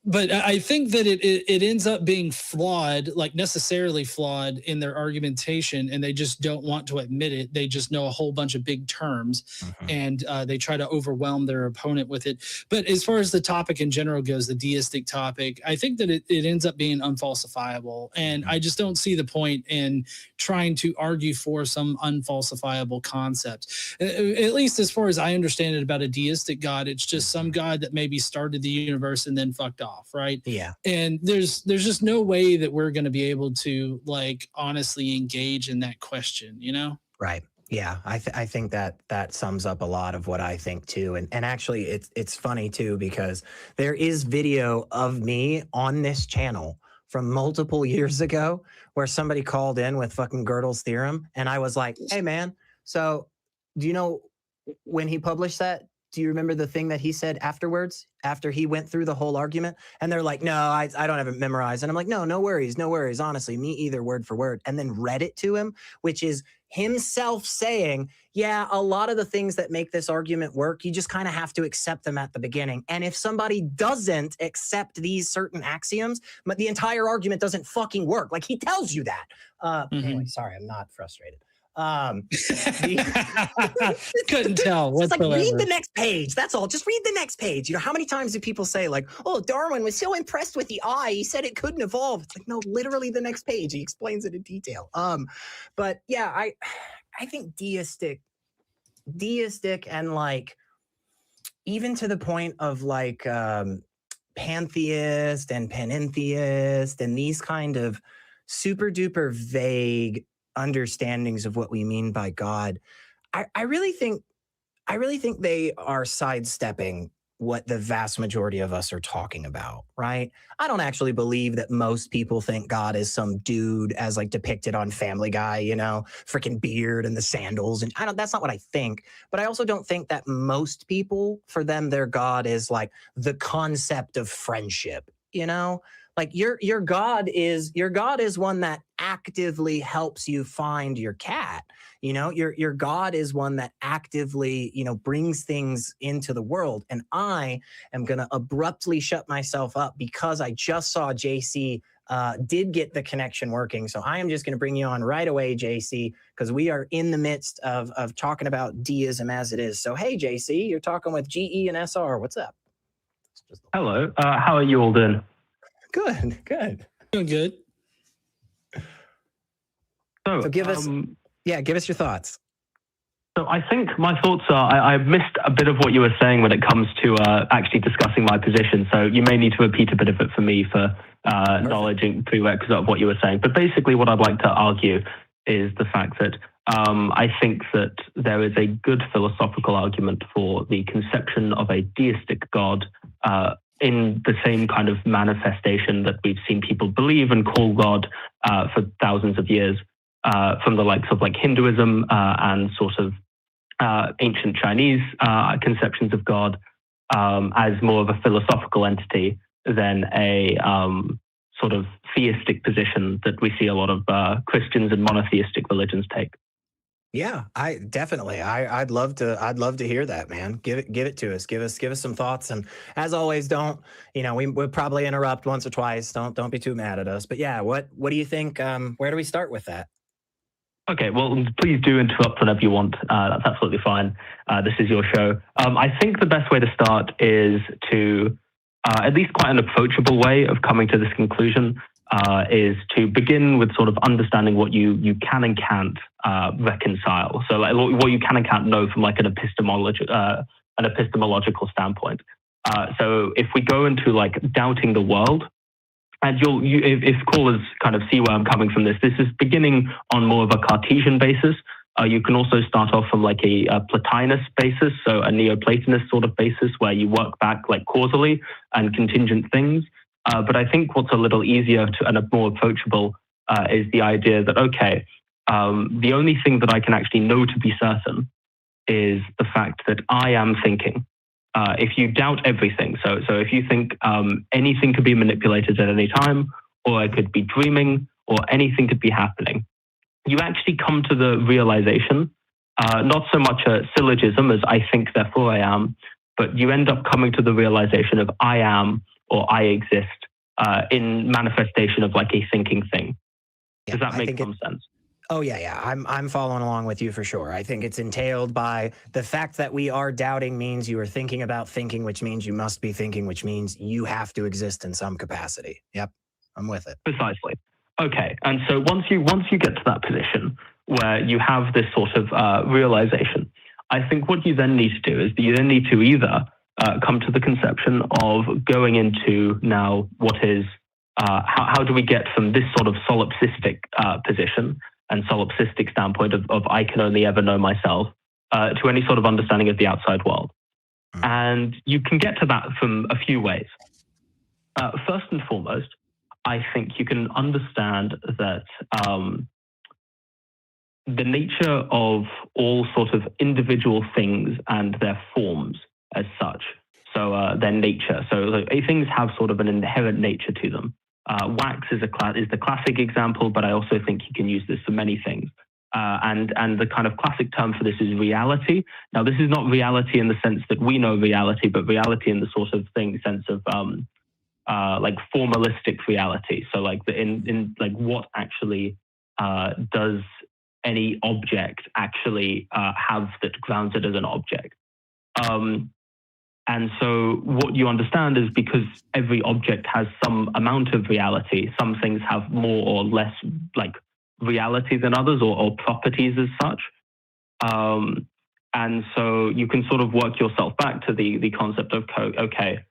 But I think that it ends up being flawed, like necessarily flawed in their argumentation, and they just don't want to admit it. They just know a whole bunch of big terms, and they try to overwhelm their opponent with it. But as far as the topic in general goes, the deistic topic, I think that it ends up being unfalsifiable, and I just don't see the point in trying to argue for some unfalsifiable concept. At least as far as I understand it about a deistic God, it's just some God that maybe started the universe and then fucked off. Right. Yeah. And there's just no way that we're going to be able to like honestly engage in that question, Right. Yeah. I think that sums up a lot of what I think too. And actually it's funny too, because there is video of me on this channel from multiple years ago where somebody called in with fucking Gödel's theorem. And I was like, hey man, so do you know when he published that? Do you remember the thing that he said afterwards, after he went through the whole argument? And they're like, no, I don't have it memorized. And I'm like, no worries. Honestly, me either, word for word. And then read it to him, which is himself saying, yeah, a lot of the things that make this argument work, you just kind of have to accept them at the beginning. And if somebody doesn't accept these certain axioms, but the entire argument doesn't fucking work. Like he tells you that. Anyway, sorry, I'm not frustrated. Couldn't tell. It's like, read the next page. That's all. Just read the next page. How many times do people say like, oh, Darwin was so impressed with the eye, he said it couldn't evolve. It's like, no, literally the next page. He explains it in detail. But yeah, I think deistic and like, even to the point of like pantheist and panentheist and these kind of super duper vague understandings of what we mean by God, I really think they are sidestepping what the vast majority of us are talking about, right? I don't actually believe that most people think God is some dude as like depicted on Family Guy, freaking beard and the sandals. And that's not what I think. But I also don't think that most people, for them, their God is like the concept of friendship, Like your God is one that actively helps you find your cat. Your God is one that actively, brings things into the world. And I am going to abruptly shut myself up because I just saw JC did get the connection working. So I am just going to bring you on right away, JC, because we are in the midst of talking about deism as it is. So, hey, JC, you're talking with GE and SR. What's up? Hello. How are you all doing? Good. Doing good. So give us your thoughts. So I think my thoughts are, I missed a bit of what you were saying when it comes to actually discussing my position. So you may need to repeat a bit of it for me for knowledge and prerequisite of what you were saying. But basically what I'd like to argue is the fact that I think that there is a good philosophical argument for the conception of a deistic God in the same kind of manifestation that we've seen people believe and call God for thousands of years, from the likes of like Hinduism and sort of ancient Chinese conceptions of God as more of a philosophical entity than a sort of theistic position that we see a lot of Christians and monotheistic religions take. Yeah, I'd love to hear that, man. Give it to us. Give us some thoughts. And as always, we'll probably interrupt once or twice. Don't be too mad at us. But yeah, what do you think? Where do we start with that? Okay, well, please do interrupt whenever you want. That's absolutely fine. This is your show. I think the best way to start is to, at least quite an approachable way of coming to this conclusion, is to begin with sort of understanding what you can and can't reconcile. So like what you can and can't know from like an epistemological standpoint. So if we go into like doubting the world, and if callers kind of see where I'm coming from this is beginning on more of a Cartesian basis. You can also start off from like a Plotinus basis, so a Neoplatonist sort of basis where you work back like causally and contingent things. But I think what's a little easier and more approachable is the idea that, okay, the only thing that I can actually know to be certain is the fact that I am thinking. If you doubt everything, so if you think anything could be manipulated at any time, or I could be dreaming, or anything could be happening, you actually come to the realization, not so much a syllogism as I think, therefore I am, but you end up coming to the realization of I am or I exist in manifestation of like a thinking thing. Does that make some sense? Oh yeah. I'm following along with you for sure. I think it's entailed by the fact that we are doubting means you are thinking about thinking, which means you must be thinking, which means you have to exist in some capacity. Yep, I'm with it. Precisely. Okay, and so once you get to that position where you have this sort of realization, I think what you then need to do is that you then need to either come to the conception of going into now what is how do we get from this sort of solipsistic position and solipsistic standpoint of I can only ever know myself to any sort of understanding of the outside world. And you can get to that from a few ways. First and foremost, I think you can understand that the nature of all sort of individual things and their forms as such, so their nature. So things have sort of an inherent nature to them. Wax is the classic example, but I also think you can use this for many things. And the kind of classic term for this is reality. Now, this is not reality in the sense that we know reality, but reality in the sort of sense of like formalistic reality. So like in like what actually does any object actually have that grounds it as an object? And so what you understand is because every object has some amount of reality, some things have more or less like reality than others or properties as such. And so you can sort of work yourself back to the concept of, okay,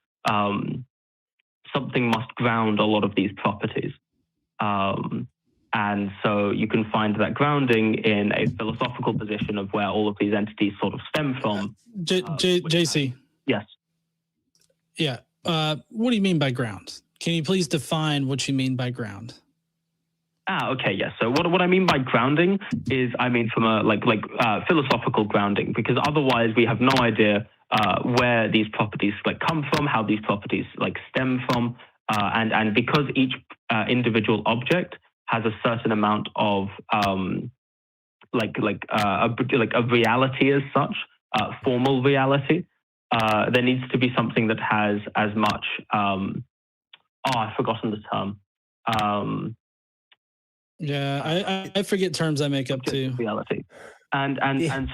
something must ground a lot of these properties. And so you can find that grounding in a philosophical position of where all of these entities sort of stem from. JC. Yes. Yeah. What do you mean by ground? Can you please define what you mean by ground? Okay, yes. So what I mean by grounding is I mean from a like philosophical grounding, because otherwise we have no idea where these properties like come from, how these properties like stem from, and because each individual object has a certain amount of a reality as such, formal reality. There needs to be something that has as much. I've forgotten the term. Yeah, I forget terms I make up too. Reality, and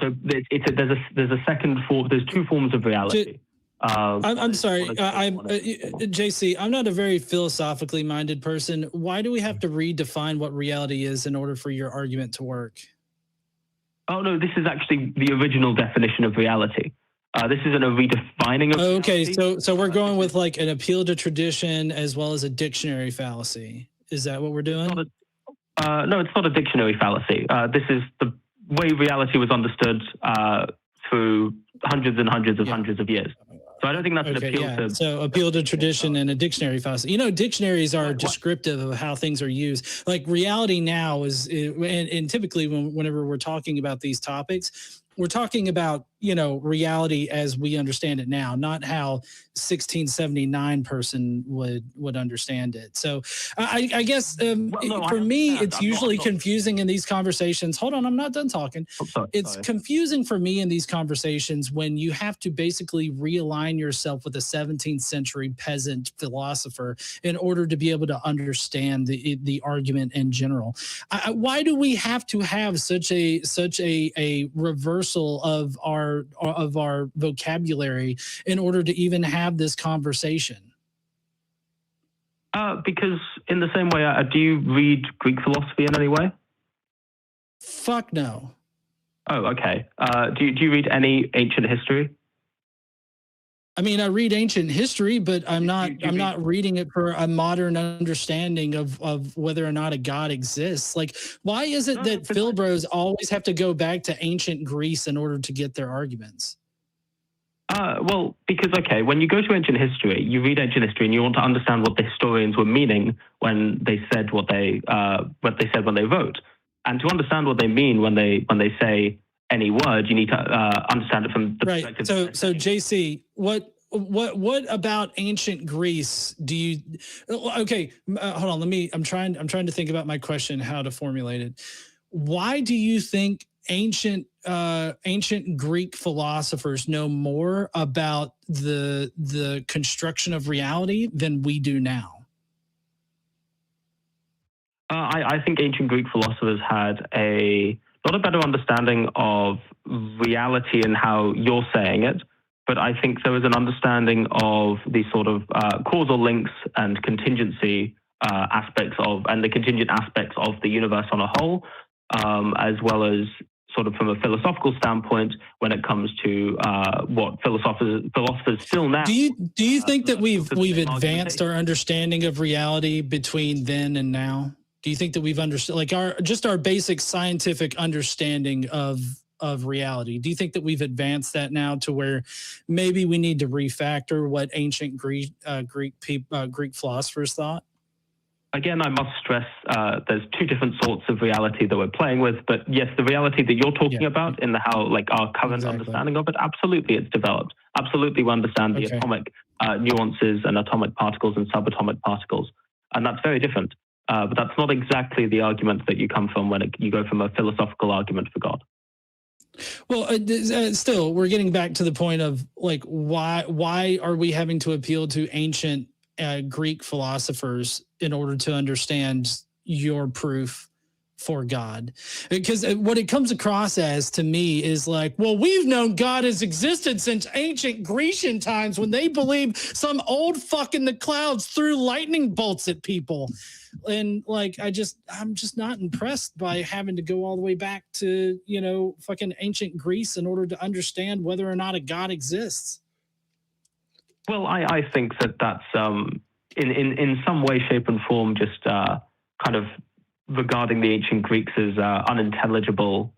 so there's a second form. There's two forms of reality. I'm sorry, JC. I'm not a very philosophically minded person. Why do we have to redefine what reality is in order for your argument to work? Oh no, this is actually the original definition of reality. This isn't a redefining of okay, reality. so we're going with like an appeal to tradition as well as a dictionary fallacy. Is that what we're doing? No, it's not a dictionary fallacy. This is the way reality was understood through hundreds and hundreds of years. So I don't think that's an appeal to. So appeal to tradition and a dictionary fallacy. You know, dictionaries are descriptive of how things are used. Like reality now is, and typically whenever we're talking about these topics, we're talking about, you know, reality as we understand it now, not how 1679 person would understand it. So I guess for me, it's usually confusing in these conversations. Hold on, I'm not done talking. It's confusing for me in these conversations when you have to basically realign yourself with a 17th century peasant philosopher in order to be able to understand the argument in general. Why do we have to have such a reversal of our vocabulary in order to even have this conversation? Because in the same way, do you read Greek philosophy in any way? Fuck no. Oh, okay. Do you read any ancient history? I mean, I read ancient history, but I'm not reading it for a modern understanding of whether or not a God exists. Like, why is it that Phil Bros always have to go back to ancient Greece in order to get their arguments? Well, because, okay, when you go to ancient history, you read ancient history and you want to understand what the historians were meaning when they said what they said when they wrote. And to understand what they mean when they say any word, you need to understand it from the perspective. So JC, what about ancient Greece do you? Okay, hold on. I'm trying to think about my question, how to formulate it. Why do you think ancient Greek philosophers know more about the construction of reality than we do now? I think ancient Greek philosophers had not a better understanding of reality and how you're saying it, but I think there was an understanding of the sort of causal links and contingency aspects and the contingent aspects of the universe on a whole, as well as sort of from a philosophical standpoint when it comes to what philosophers still now. Do you think that we've advanced our understanding of reality between then and now? Do you think that we've understood, like our basic scientific understanding of reality? Do you think that we've advanced that now to where maybe we need to refactor what ancient Greek philosophers thought? Again, I must stress there's two different sorts of reality that we're playing with. But yes, the reality that you're talking about in how like our current understanding of it, absolutely, it's developed. Absolutely, we understand the atomic nuances and atomic particles and subatomic particles, and that's very different. But that's not exactly the argument that you come from when you go from a philosophical argument for God. Well, still, we're getting back to the point of like, why are we having to appeal to ancient Greek philosophers in order to understand your proof for God? Because what it comes across as to me is like, well, we've known God has existed since ancient Grecian times when they believed some old fuck in the clouds threw lightning bolts at people. And like, I'm just not impressed by having to go all the way back to, fucking ancient Greece in order to understand whether or not a God exists. Well, I think that's in some way, shape, and form just kind of regarding the ancient Greeks as unintelligible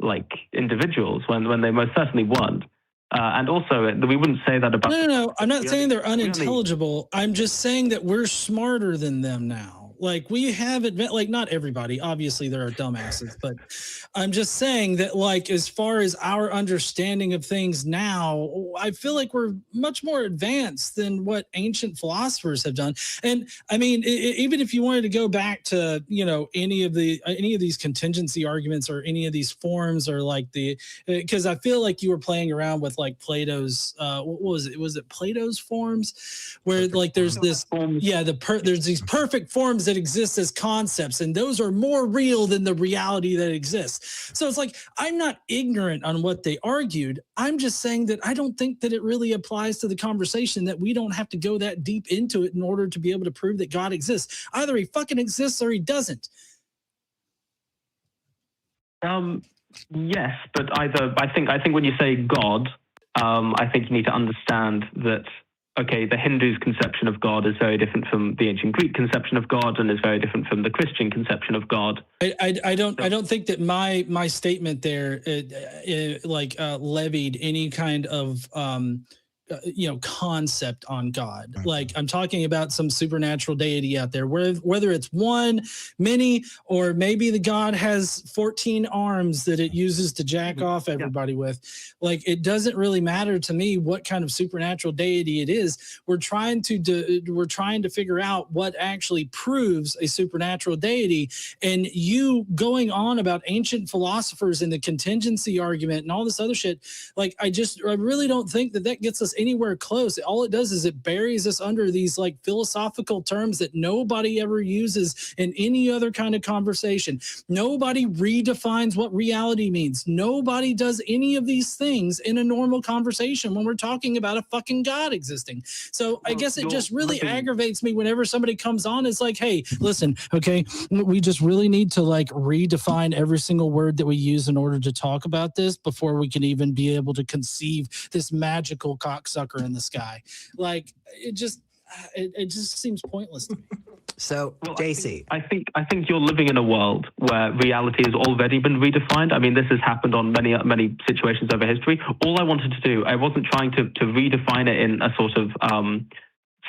like individuals when they most certainly weren't. And also, we wouldn't say that about... No. I'm not saying they're unintelligible. I'm just saying that we're smarter than them now. Like, we have like, not everybody, obviously there are dumbasses, but I'm just saying that, like, as far as our understanding of things now, I feel like we're much more advanced than what ancient philosophers have done. And I mean, even if you wanted to go back to, any of these contingency arguments or any of these forms, or like because I feel like you were playing around with like Plato's, what was it? Was it Plato's forms, where perfect like there's this, there's these perfect forms that exist as concepts, and those are more real than the reality that exists. So it's like, I'm not ignorant on what they argued. I'm just saying that I don't think that it really applies to the conversation, that we don't have to go that deep into it in order to be able to prove that God exists. Either he fucking exists or he doesn't. Yes, but I think when you say God, I think you need to understand that, okay, the Hindu's conception of God is very different from the ancient Greek conception of God, and is very different from the Christian conception of God. I don't think that my statement there levied any kind of concept on God. Like, I'm talking about some supernatural deity out there, whether it's one, many, or maybe the God has 14 arms that it uses to jack off everybody with. Like, it doesn't really matter to me what kind of supernatural deity it is. We're trying to figure out what actually proves a supernatural deity. And you going on about ancient philosophers and the contingency argument and all this other shit, like, I really don't think that gets us anywhere close. All it does is it buries us under these like philosophical terms that nobody ever uses in any other kind of conversation. Nobody redefines what reality means. Nobody does any of these things in a normal conversation when we're talking about a fucking God existing. So I guess it just really aggravates me whenever somebody comes on. It's like, hey, listen, okay, we just really need to like redefine every single word that we use in order to talk about this before we can even be able to conceive this magical cocksucker in the sky. Like, it just, it just seems pointless to me. So, Well, JC, I think you're living in a world where reality has already been redefined. I mean, this has happened on many situations over history. All I wanted to do, I wasn't trying to redefine it in a sort of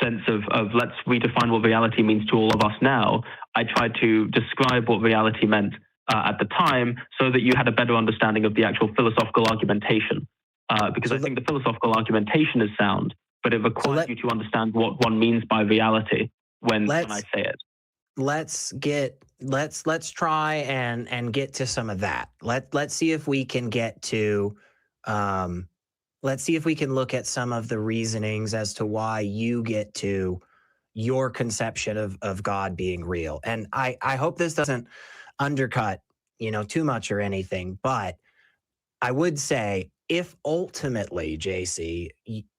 sense of let's redefine what reality means to all of us now. I tried to describe what reality meant at the time so that you had a better understanding of the actual philosophical argumentation. Because I think the philosophical argumentation is sound, but it requires you to understand what one means by reality when I say it. Let's try and get to some of that. Let's see if we can get to let's see if we can look at some of the reasonings as to why you get to your conception of God being real. And I hope this doesn't undercut, too much or anything, but I would say if ultimately, JC,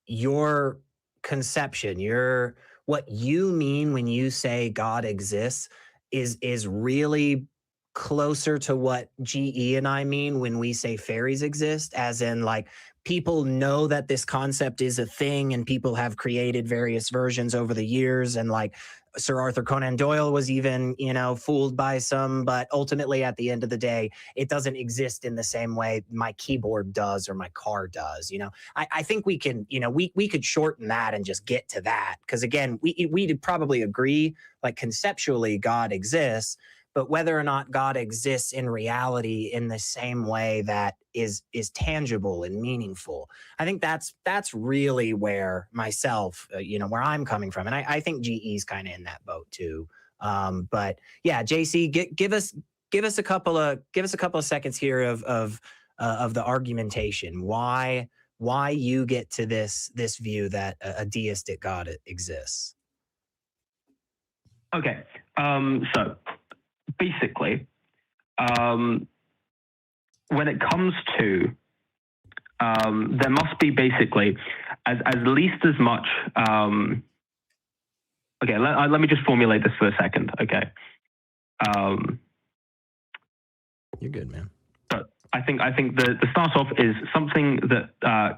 your conception, what you mean when you say God exists is really closer to what GE and I mean when we say fairies exist, as in like people know that this concept is a thing and people have created various versions over the years, and like Sir Arthur Conan Doyle was even, fooled by some, but ultimately at the end of the day, it doesn't exist in the same way my keyboard does or my car does. I think we can, we could shorten that and just get to that. Because again, we'd probably agree, like conceptually God exists, but whether or not God exists in reality in the same way that is tangible and meaningful, I think that's really where myself, where I'm coming from, and I think GE's kind of in that boat too. But yeah, JC, give us a couple of seconds here of the argumentation. Why you get to this view that a deistic God exists? Okay, so. Basically, when it comes to, there must be basically as least as much. Okay, let me just formulate this for a second. Okay. You're good, man. But I think the start off is something that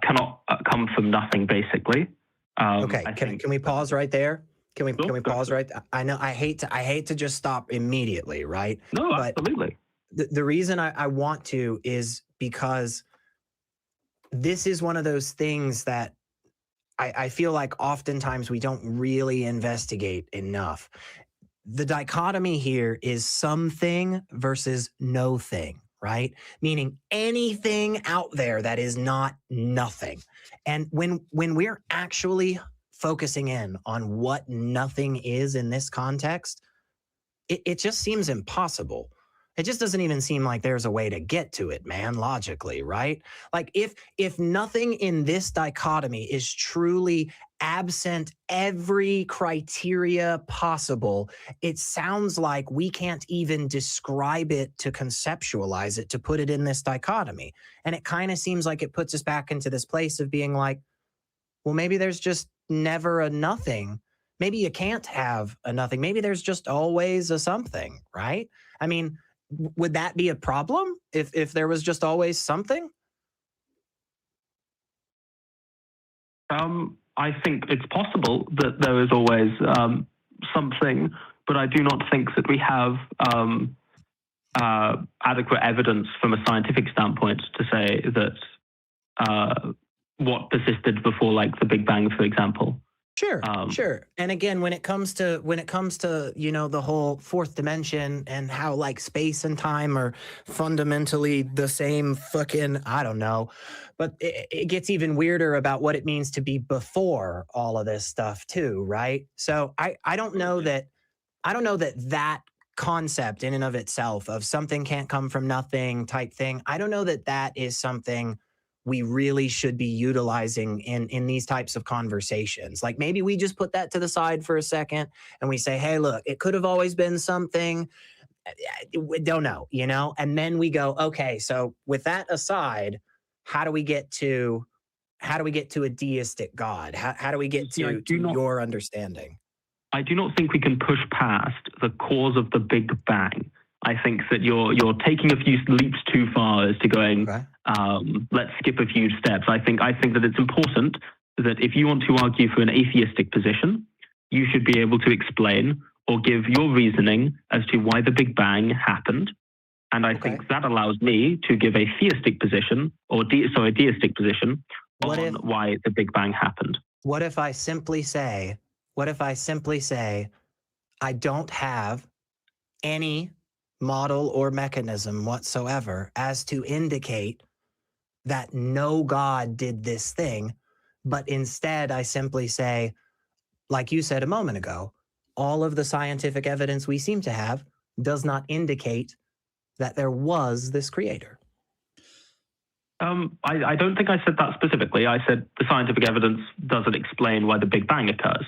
cannot come from nothing. Basically. Okay. Can we pause right there? Can we pause right? I know I hate to just stop immediately, right? No, absolutely. The reason I want to is because this is one of those things that I feel like oftentimes we don't really investigate enough. The dichotomy here is something versus no thing, right? Meaning anything out there that is not nothing. And when we're actually focusing in on what nothing is in this context, it just seems impossible. It just doesn't even seem like there's a way to get to it, man, logically, right? Like if nothing in this dichotomy is truly absent every criteria possible, it sounds like we can't even describe it to conceptualize it, to put it in this dichotomy. And it kind of seems like it puts us back into this place of being like, well, maybe there's just never a nothing. Maybe you can't have a nothing. Maybe there's just always a something, right? I mean, would that be a problem if there was just always something? I think it's possible that there is always something, but I do not think that we have adequate evidence from a scientific standpoint to say that what persisted before, like the Big Bang, for example. Sure. And again, when it comes to, the whole fourth dimension and how like space and time are fundamentally the same fucking, I don't know, but it gets even weirder about what it means to be before all of this stuff too, right? So I don't know that concept in and of itself of something can't come from nothing type thing, I don't know that is something we really should be utilizing in these types of conversations. Like maybe we just put that to the side for a second and we say, hey, look, it could have always been something. We don't know, and then we go, okay, so with that aside, how do we get to a deistic God? How do we get to your understanding? I do not think we can push past the cause of the Big Bang. I think that you're taking a few leaps too far as to going, okay. Let's skip a few steps. I think that it's important that if you want to argue for an atheistic position, you should be able to explain or give your reasoning as to why the Big Bang happened. And I think that allows me to give a theistic position, or deistic position on why the Big Bang happened. What if I simply say, I don't have any model or mechanism whatsoever as to indicate that no God did this thing, but instead I simply say, like you said a moment ago, all of the scientific evidence we seem to have does not indicate that there was this creator. I don't think I said that specifically. I said the scientific evidence doesn't explain why the Big Bang occurs.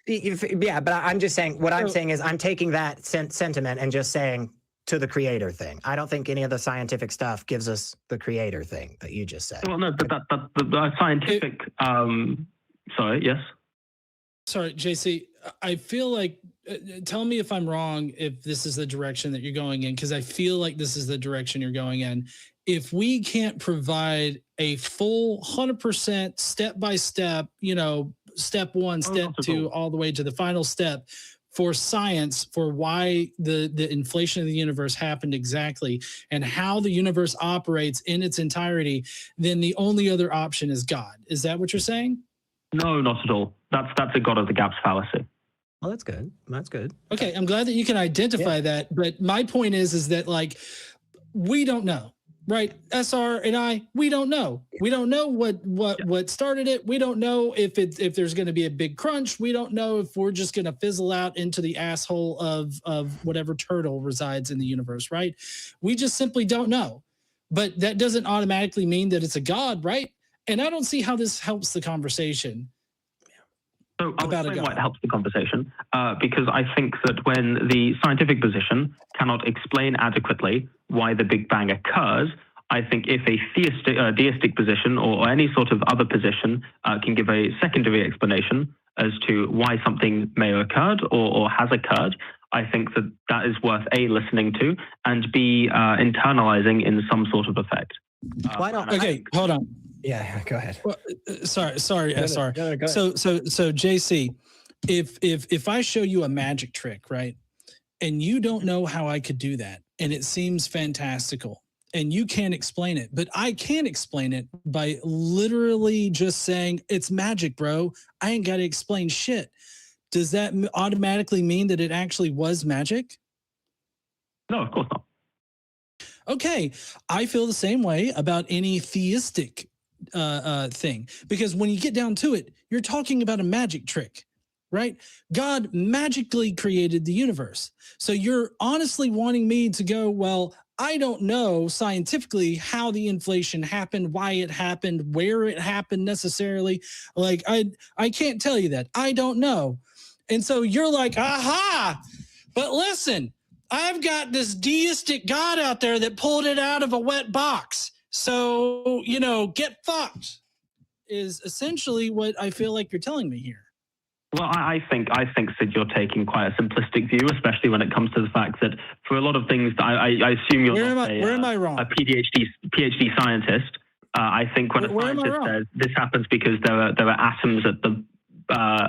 Yeah, but I'm just saying, what I'm saying is I'm taking that sentiment and just saying to the creator thing. I don't think any of the scientific stuff gives us the creator thing that you just said. Well, no, but the scientific, sorry, yes? Sorry, JC, I feel like, tell me if I'm wrong, if this is the direction that you're going in, because I feel like this is the direction you're going in. If we can't provide a full 100% step-by-step, step one, step two, all the way to the final step for science, for why the inflation of the universe happened exactly and how the universe operates in its entirety, then the only other option is God. Is that what you're saying? No, not at all. That's a God of the gaps fallacy. Well, that's good. That's good. Okay, I'm glad that you can identify that. But my point is that, like, we don't know, right? SR and I, we don't know. We don't know what started it. We don't know if there's going to be a big crunch. We don't know if we're just going to fizzle out into the asshole of whatever turtle resides in the universe, right? We just simply don't know. But that doesn't automatically mean that it's a God, right? And I don't see how this helps the conversation. So I'll explain why it helps the conversation, because I think that when the scientific position cannot explain adequately why the Big Bang occurs, I think if a deistic position or any sort of other position can give a secondary explanation as to why something may have occurred or has occurred, I think that is worth A, listening to, and B, internalizing in some sort of effect. Why don't? Okay, hold on. Yeah, go ahead. Well, sorry, SR. No, So JC, if I show you a magic trick, right, and you don't know how I could do that, and it seems fantastical, and you can't explain it, but I can explain it by literally just saying it's magic, bro. I ain't got to explain shit. Does that automatically mean that it actually was magic? No, of course not. Okay, I feel the same way about any theistic thing, because when you get down to it, you're talking about a magic trick, right? God magically created the universe. So you're honestly wanting me to go, well, I don't know scientifically how the inflation happened, why it happened, where it happened necessarily. Like, I can't tell you that. I don't know. And so you're like, aha, but listen, I've got this deistic God out there that pulled it out of a wet box. So, get fucked is essentially what I feel like you're telling me here. Well, I think that you're taking quite a simplistic view, especially when it comes to the fact that for a lot of things, I assume you're where am I wrong? A PhD scientist. I think when a scientist says this happens because there are atoms at the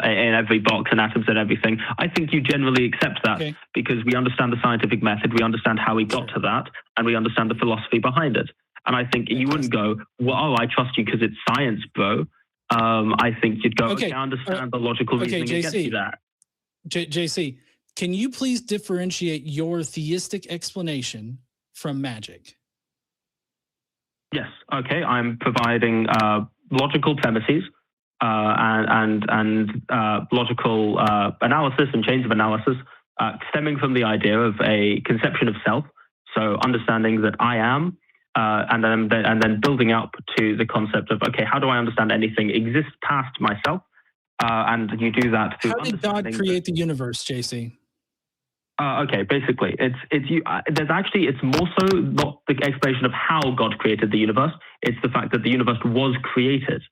in every box and atoms and everything, I think you generally accept that because we understand the scientific method, we understand how we got to that, and we understand the philosophy behind it. And I think you wouldn't go, well, I trust you because it's science, bro. I think you'd go, okay, I understand the logical reasoning and get you that. JC, can you please differentiate your theistic explanation from magic? Yes. Okay. I'm providing logical premises and logical analysis and chains of analysis stemming from the idea of a conception of self. So understanding that I am, and then building up to the concept of, okay, how do I understand anything exists past myself? And you do that through. How did God create the universe, JC? Okay, basically, it's more so not the explanation of how God created the universe. It's the fact that the universe was created.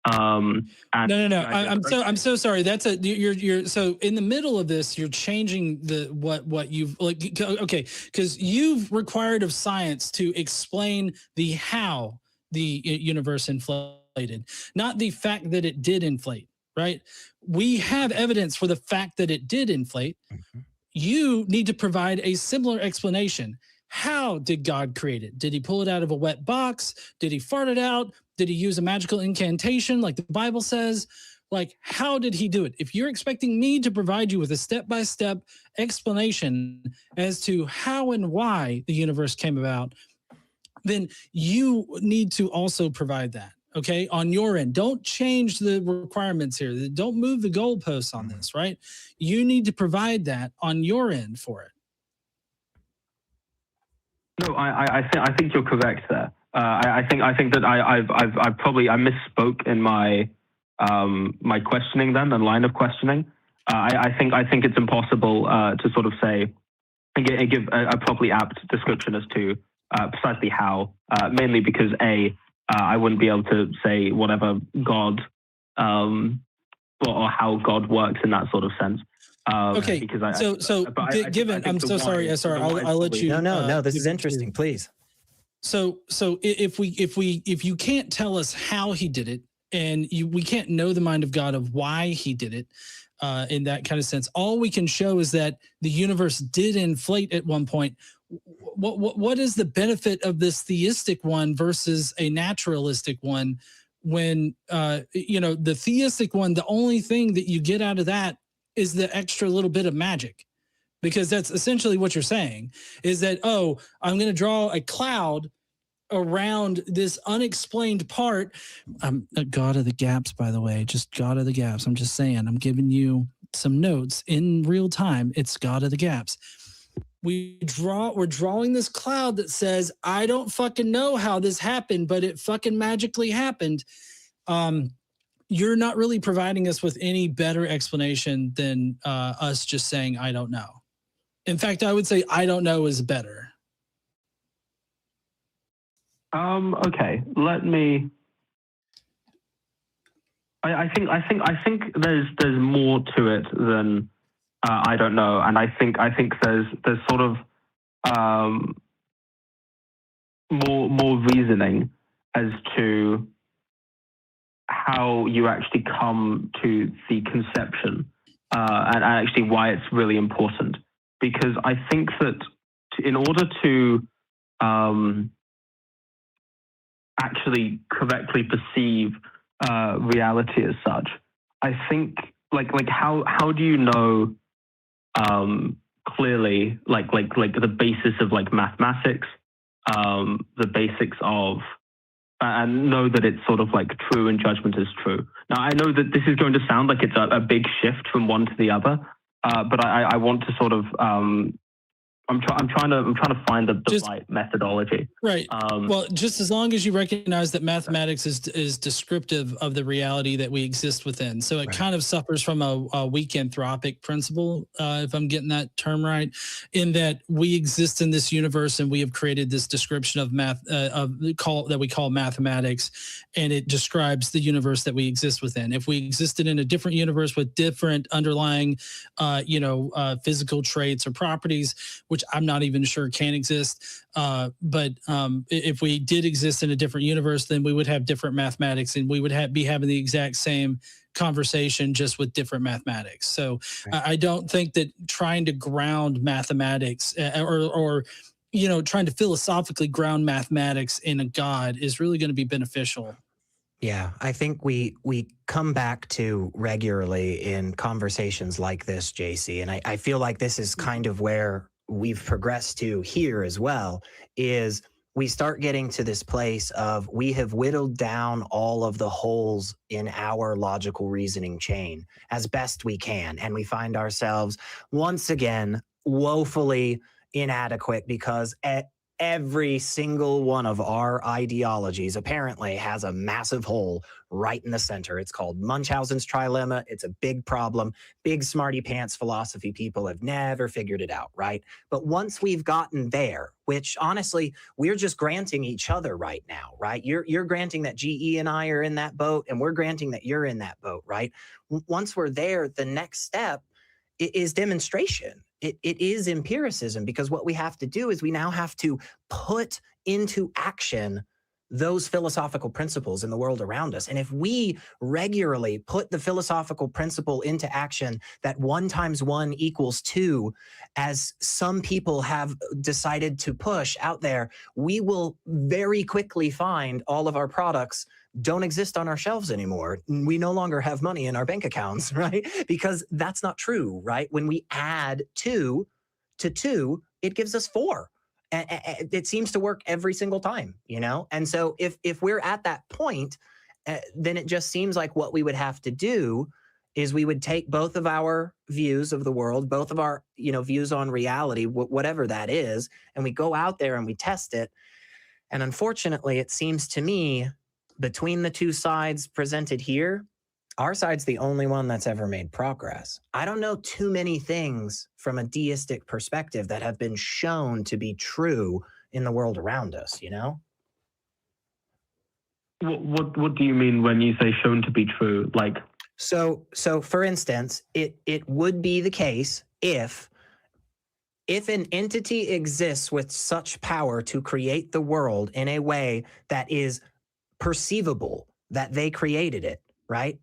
No. I'm so sorry. You're so in the middle of this. You're changing what you've because you've required of science to explain the how the universe inflated, not the fact that it did inflate. right? We have evidence for the fact that it did inflate. Mhm. You need to provide a similar explanation. How did God create it? Did he pull it out of a wet box? Did he fart it out? Did he use a magical incantation like the Bible says? Like, how did he do it? If you're expecting me to provide you with a step-by-step explanation as to how and why the universe came about, then you need to also provide that, okay, on your end. Don't change the requirements here. Don't move the goalposts on this, right? You need to provide that on your end for it. No, I think you're correct there. I think that I probably misspoke in my my questioning then, the line of questioning. I think it's impossible to sort of say and give a properly apt description as to precisely how. Mainly because I wouldn't be able to say whatever God or how God works in that sort of sense. Okay, because given, I'm so sorry. I'll let you. No, this is give it interesting. Please. So if you can't tell us how he did it, and we can't know the mind of God of why he did it, in that kind of sense, all we can show is that the universe did inflate at one point. What is the benefit of this theistic one versus a naturalistic one? When the theistic one, the only thing that you get out of that is the extra little bit of magic, because that's essentially what you're saying, is that, oh, I'm going to draw a cloud around this unexplained part. I'm a God of the gaps, by the way, just God of the gaps. I'm just saying, I'm giving you some notes in real time. It's God of the gaps. We're drawing this cloud that says, I don't fucking know how this happened, but it fucking magically happened. You're not really providing us with any better explanation than us just saying, I don't know. In fact, I would say I don't know is better. Okay, let me. I think there's more to it than I don't know, and I think there's sort of more reasoning as to how you actually come to the conception, and actually why it's really important. Because I think that in order to actually correctly perceive reality as such, I think like how do you know clearly like the basis of like mathematics, the basics of and know that it's sort of like true and judgment is true. Now I know that this is going to sound like it's a big shift from one to the other, but I want to sort of I'm trying to find the right methodology. Right. Well, just as long as you recognize that mathematics is descriptive of the reality that we exist within. So it kind of suffers from a weak anthropic principle, if I'm getting that term right, in that we exist in this universe and we have created this description of that we call mathematics, and it describes the universe that we exist within. If we existed in a different universe with different underlying, physical traits or properties, which I'm not even sure can exist. But if we did exist in a different universe, then we would have different mathematics, and we would be having the exact same conversation, just with different mathematics. So I don't think that trying to ground mathematics or trying to philosophically ground mathematics in a God is really going to be beneficial. Yeah, I think we come back to regularly in conversations like this, JC, and I feel like this is kind of where we've progressed to here as well, is we start getting to this place of we have whittled down all of the holes in our logical reasoning chain as best we can. And we find ourselves once again woefully inadequate because every single one of our ideologies apparently has a massive hole right in the center. It's called Munchausen's trilemma. It's a big problem. Big smarty pants philosophy people have never figured it out, right? But once we've gotten there, which honestly, we're just granting each other right now, right? You're granting that GE and I are in that boat, and we're granting that you're in that boat, right? Once we're there, the next step is demonstration. It is empiricism, because what we have to do is we now have to put into action those philosophical principles in the world around us. And if we regularly put the philosophical principle into action that 1 × 1 = 2, as some people have decided to push out there, we will very quickly find all of our products don't exist on our shelves anymore. We no longer have money in our bank accounts, right? Because that's not true, right? When we add 2 to 2, it gives us 4. And it seems to work every single time, you know? And so if we're at that point, then it just seems like what we would have to do is we would take both of our views of the world, both of our, you know, views on reality, whatever that is, and we go out there and we test it. And unfortunately, it seems to me, between the two sides presented here, our side's the only one that's ever made progress. I don't know too many things from a deistic perspective that have been shown to be true in the world around us, you know? What do you mean when you say shown to be true? Like, so for instance, it would be the case if an entity exists with such power to create the world in a way that is perceivable, that they created it, right?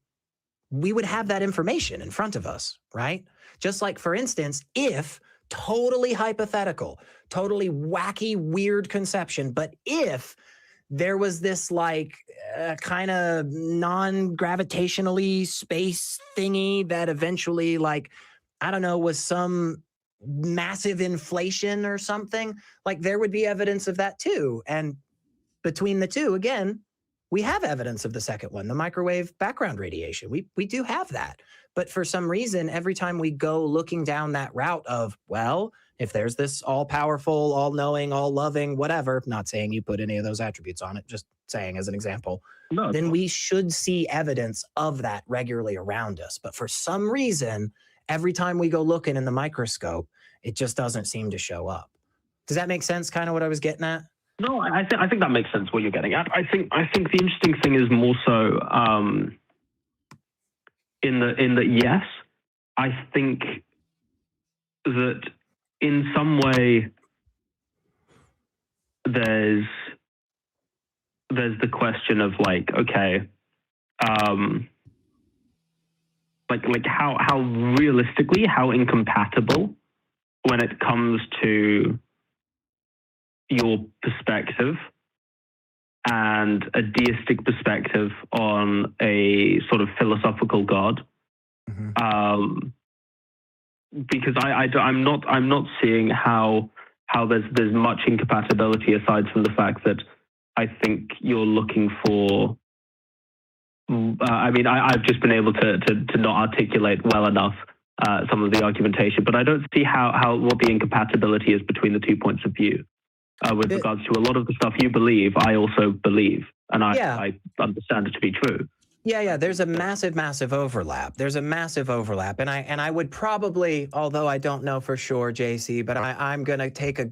We would have that information in front of us, right? Just like, for instance, if, totally hypothetical, totally wacky, weird conception, but if there was this like kind of non-gravitationally space thingy that eventually, like, I don't know, was some massive inflation or something, like there would be evidence of that too. And between the two, again, we have evidence of the second one, the microwave background radiation. We do have that. But for some reason, every time we go looking down that route of, well, if there's this all-powerful, all-knowing, all-loving, whatever, not saying you put any of those attributes on it, just saying as an example, then we should see evidence of that regularly around us. But for some reason, every time we go looking in the microscope, it just doesn't seem to show up. Does that make sense, kind of what I was getting at? No, I think that makes sense what you're getting at. I think the interesting thing is more so in that yes, I think that in some way there's the question of like, okay, like how realistically, how incompatible when it comes to your perspective and a deistic perspective on a sort of philosophical God, because I'm not seeing how there's much incompatibility aside from the fact that I think you're looking for. I mean, I've just been able to not articulate well enough some of the argumentation, but I don't see what the incompatibility is between the 2 points of view. With regards to a lot of the stuff you believe, I also believe, and I understand it to be true. Yeah, there's a massive overlap. There's a massive overlap, and I would probably, although I don't know for sure, JC, but I'm going to take a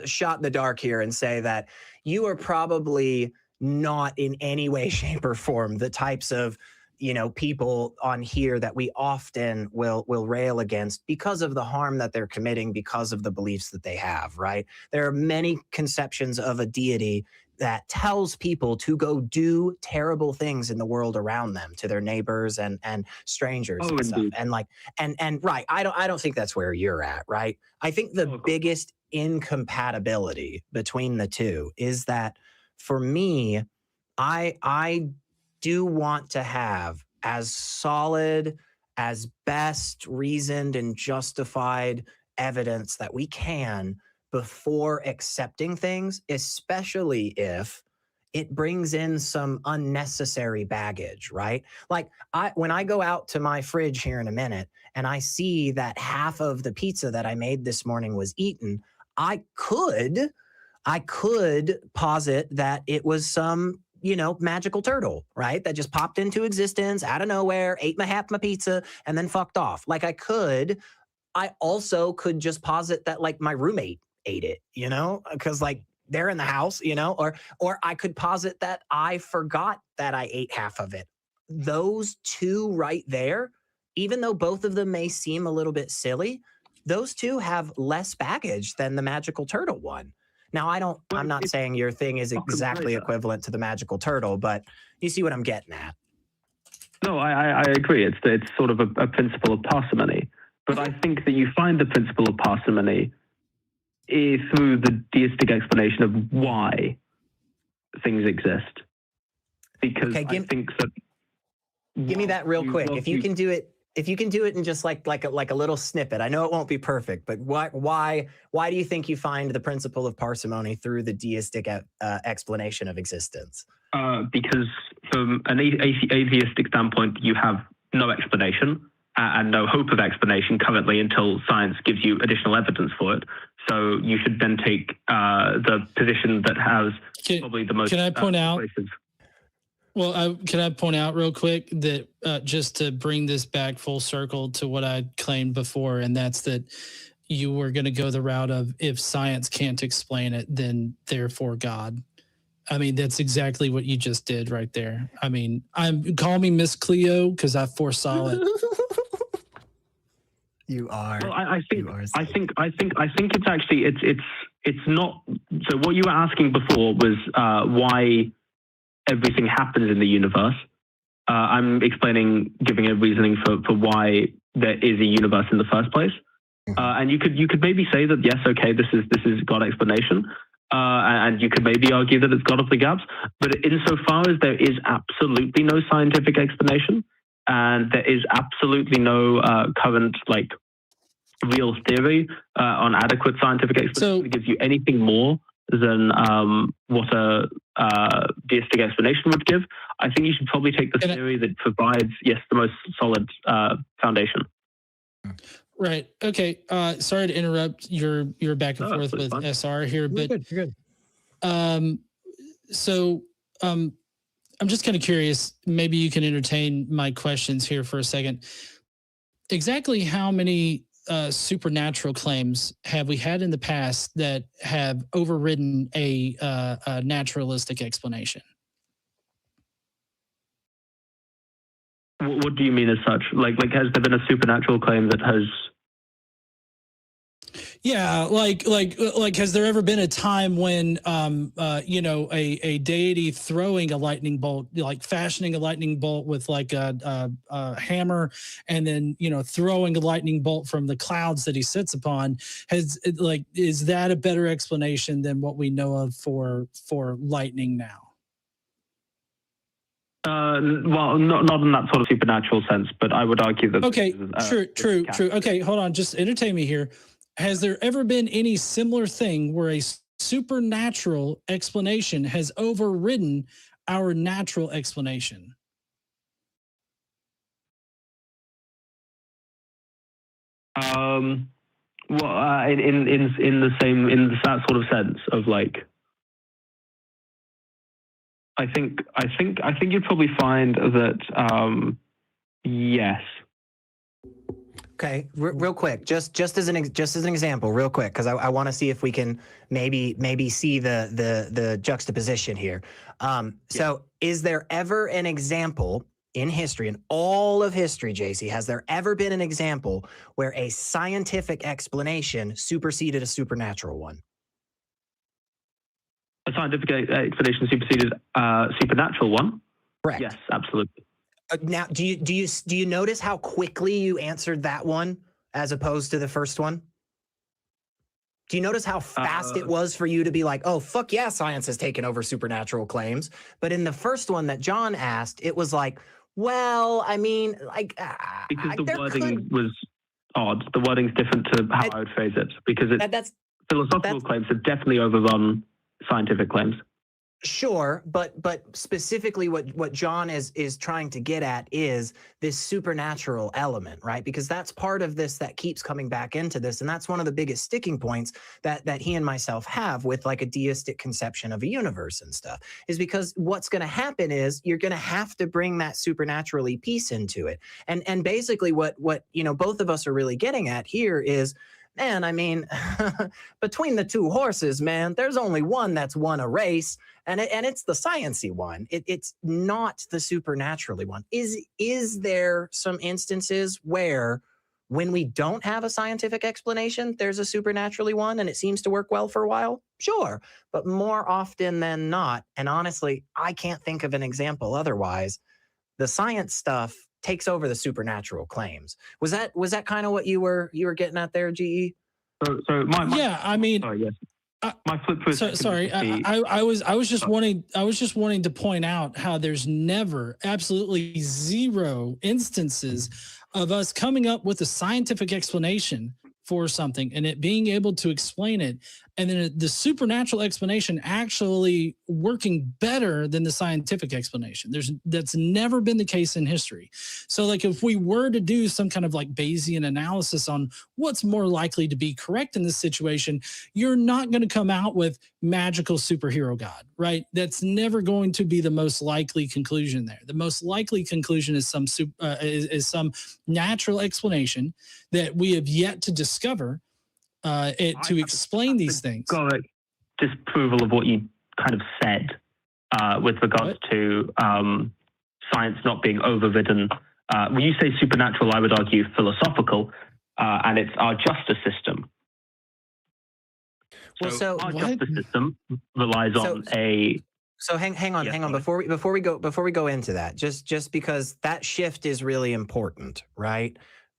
shot in the dark here and say that you are probably not in any way, shape, or form the types of, you know, people on here that we often will rail against because of the harm that they're committing, because of the beliefs that they have, right? There are many conceptions of a deity that tells people to go do terrible things in the world around them, to their neighbors and strangers and stuff. And like, and right, I don't think that's where you're at, right? I think the biggest incompatibility between the two is that for me, I do want to have as solid, as best reasoned and justified evidence that we can before accepting things, especially if it brings in some unnecessary baggage, right? Like when I go out to my fridge here in a minute and I see that half of the pizza that I made this morning was eaten, I could posit that it was some, you know, magical turtle, right? That just popped into existence out of nowhere, ate half my pizza, and then fucked off. Like I also could just posit that like my roommate ate it, you know, because like they're in the house, you know, or I could posit that I forgot that I ate half of it. Those two right there, even though both of them may seem a little bit silly, those two have less baggage than the magical turtle one. Now, I'm not saying your thing is exactly equivalent to the magical turtle, but you see what I'm getting at. No, I agree. It's sort of a principle of parsimony. But I think that you find the principle of parsimony through the deistic explanation of why things exist. Because I think that... Give me that real quick. If you can do it in just like a little snippet. I know it won't be perfect, but why do you think you find the principle of parsimony through the deistic explanation of existence? Because from an atheistic standpoint, you have no explanation and no hope of explanation currently until science gives you additional evidence for it. So you should then take the position that has probably the most... Can I point out? Places. Well, can I point out real quick that just to bring this back full circle to what I claimed before, and that's that you were going to go the route of if science can't explain it, then therefore God. I mean, that's exactly what you just did right there. I mean, call me Miss Cleo because I foresaw it. You are. Well, I think it's actually it's not. So what you were asking before was why everything happens in the universe. I'm giving a reasoning for why there is a universe in the first place. And you could maybe say that yes, okay, this is God explanation. And you could maybe argue that it's God of the gaps, but insofar as there is absolutely no scientific explanation, and there is absolutely no current real theory on adequate scientific explanation that gives you anything more than what a deistic explanation would give, I think you should probably take the theory that provides, yes, the most solid foundation. Right. Okay. Sorry to interrupt your back and forth with fun. SR here, but you're good. So I'm just kind of curious. Maybe you can entertain my questions here for a second. Exactly how many supernatural claims have we had in the past that have overridden a naturalistic explanation? What do you mean as such? Like has there been a supernatural claim that has? Yeah, like has there ever been a time when a deity throwing a lightning bolt, like fashioning a lightning bolt with like a hammer, and then throwing a lightning bolt from the clouds that he sits upon, is that a better explanation than what we know of for lightning now? Well, not in that sort of supernatural sense, but I would argue that. Okay, true. Okay, hold on, just entertain me here. Has there ever been any similar thing where a supernatural explanation has overridden our natural explanation? Well, in that sort of sense of like. I think you'd probably find that yes. Okay, real quick, just as an example, real quick, because I want to see if we can maybe see the juxtaposition here. So, is there ever an example in history, in all of history, JC, has there ever been an example where a scientific explanation superseded a supernatural one? A scientific explanation superseded a supernatural one? Correct. Yes, absolutely. Now, do you notice how quickly you answered that one as opposed to the first one? Do you notice how fast it was for you to be like, oh, fuck yeah, science has taken over supernatural claims? But in the first one that John asked, it was like, well, I mean, like... because the wording was odd. The wording's different to how I would phrase it. Because philosophical claims have definitely overrun scientific claims. Sure, but specifically what John is trying to get at is this supernatural element, right? Because that's part of this that keeps coming back into this, and that's one of the biggest sticking points that he and myself have with like a deistic conception of a universe and stuff, is because what's going to happen is you're going to have to bring that supernaturally piece into it, and basically what both of us are really getting at here is, man, I mean, between the two horses, man, there's only one that's won a race, and it's the science-y one. It's not the supernaturally one. Is there some instances where When we don't have a scientific explanation, there's a supernaturally one and it seems to work well for a while. Sure. But more often than not, and honestly, I can't think of an example otherwise, the science stuff takes over the supernatural claims. Was that kind of what you were getting at there, GE? So my Yeah, I mean, sorry, yes. My flip was sorry. I was just wanting to point out how there's never, absolutely zero instances of us coming up with a scientific explanation for something and it being able to explain it, and then the supernatural explanation actually working better than the scientific explanation. That's never been the case in history. So like if we were to do some kind of like Bayesian analysis on what's more likely to be correct in this situation, you're not going to come out with magical superhero God, right? That's never going to be the most likely conclusion there. The most likely conclusion is some natural explanation that we have yet to discover to explain these things. Correct disapproval of what you kind of said with regards to science not being overridden. When you say supernatural, I would argue philosophical, and it's our justice system. So our justice system relies on a. So hang on. Before we go into that, just because that shift is really important, right?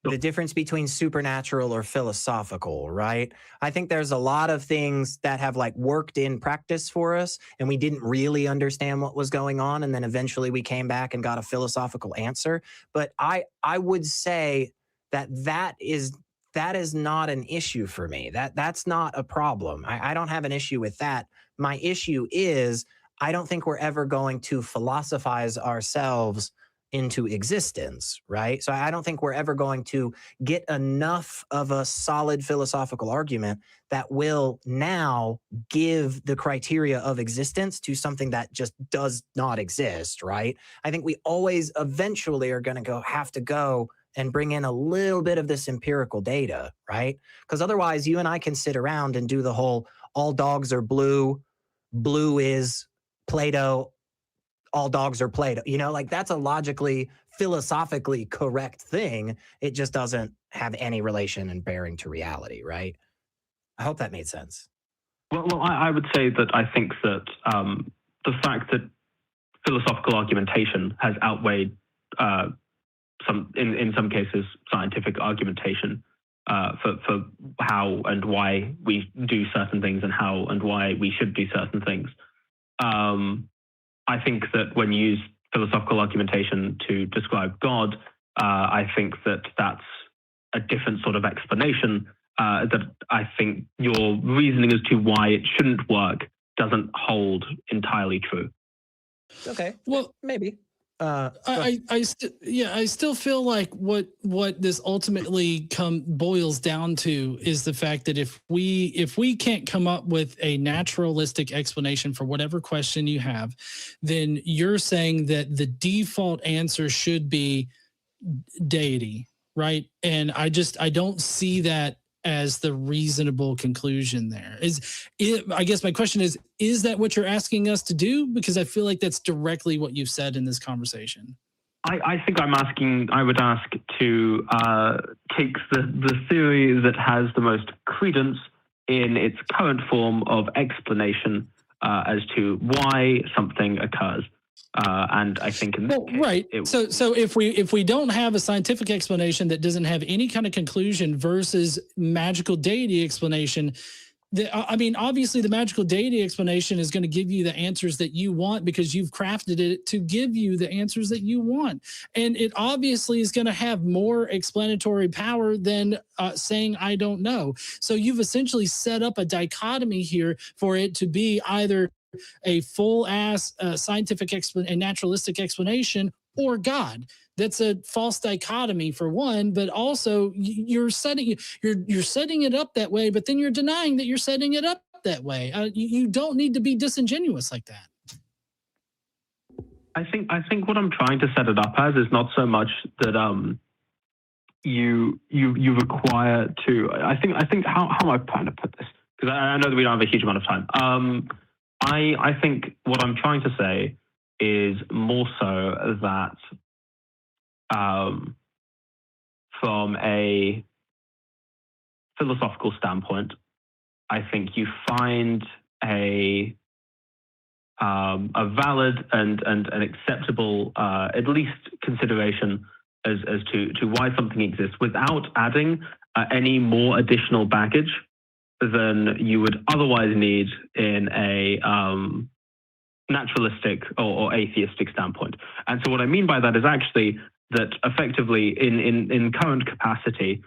The difference between supernatural or philosophical, right? I think there's a lot of things that have like worked in practice for us and we didn't really understand what was going on. And then eventually we came back and got a philosophical answer. But I would say that is not an issue for me. That's not a problem. I don't have an issue with that. My issue is I don't think we're ever going to philosophize ourselves into existence, right? So I don't think we're ever going to get enough of a solid philosophical argument that will now give the criteria of existence to something that just does not exist, right? I think we always eventually are going to have to go and bring in a little bit of this empirical data, right? Because otherwise you and I can sit around and do the whole all dogs are blue, blue is Plato, all dogs are Plato, like that's a logically, philosophically correct thing. It just doesn't have any relation and bearing to reality, right? I hope that made sense. Well, I would say that I think that the fact that philosophical argumentation has outweighed in some cases scientific argumentation for how and why we do certain things and how and why we should do certain things. I think that when you use philosophical argumentation to describe God, I think that that's a different sort of explanation that I think your reasoning as to why it shouldn't work doesn't hold entirely true. Okay. Well, maybe. I still feel like what this ultimately boils down to is the fact that if we can't come up with a naturalistic explanation for whatever question you have, then you're saying that the default answer should be deity, right? And I don't see that as the reasonable conclusion there. I guess my question is that what you're asking us to do? Because I feel like that's directly what you've said in this conversation. I think I would ask to take the theory that has the most credence in its current form of explanation as to why something occurs. And I think in this case, right. So if we don't have a scientific explanation that doesn't have any kind of conclusion versus magical deity explanation, obviously the magical deity explanation is going to give you the answers that you want because you've crafted it to give you the answers that you want. And it obviously is going to have more explanatory power than saying, I don't know. So you've essentially set up a dichotomy here for it to be either a full-ass scientific and naturalistic explanation or God. That's a false dichotomy for one, but also you're setting it up that way, but then you're denying that you're setting it up that way. You don't need to be disingenuous like that. I think what I'm trying to set it up as is not so much that you require to. I think how am I trying to put this? Because I know that we don't have a huge amount of time. I think what I'm trying to say is more so that from a philosophical standpoint, I think you find a valid and an acceptable, at least consideration as to why something exists without adding any more additional baggage than you would otherwise need in a naturalistic or atheistic standpoint. And so what I mean by that is actually that effectively in current capacity,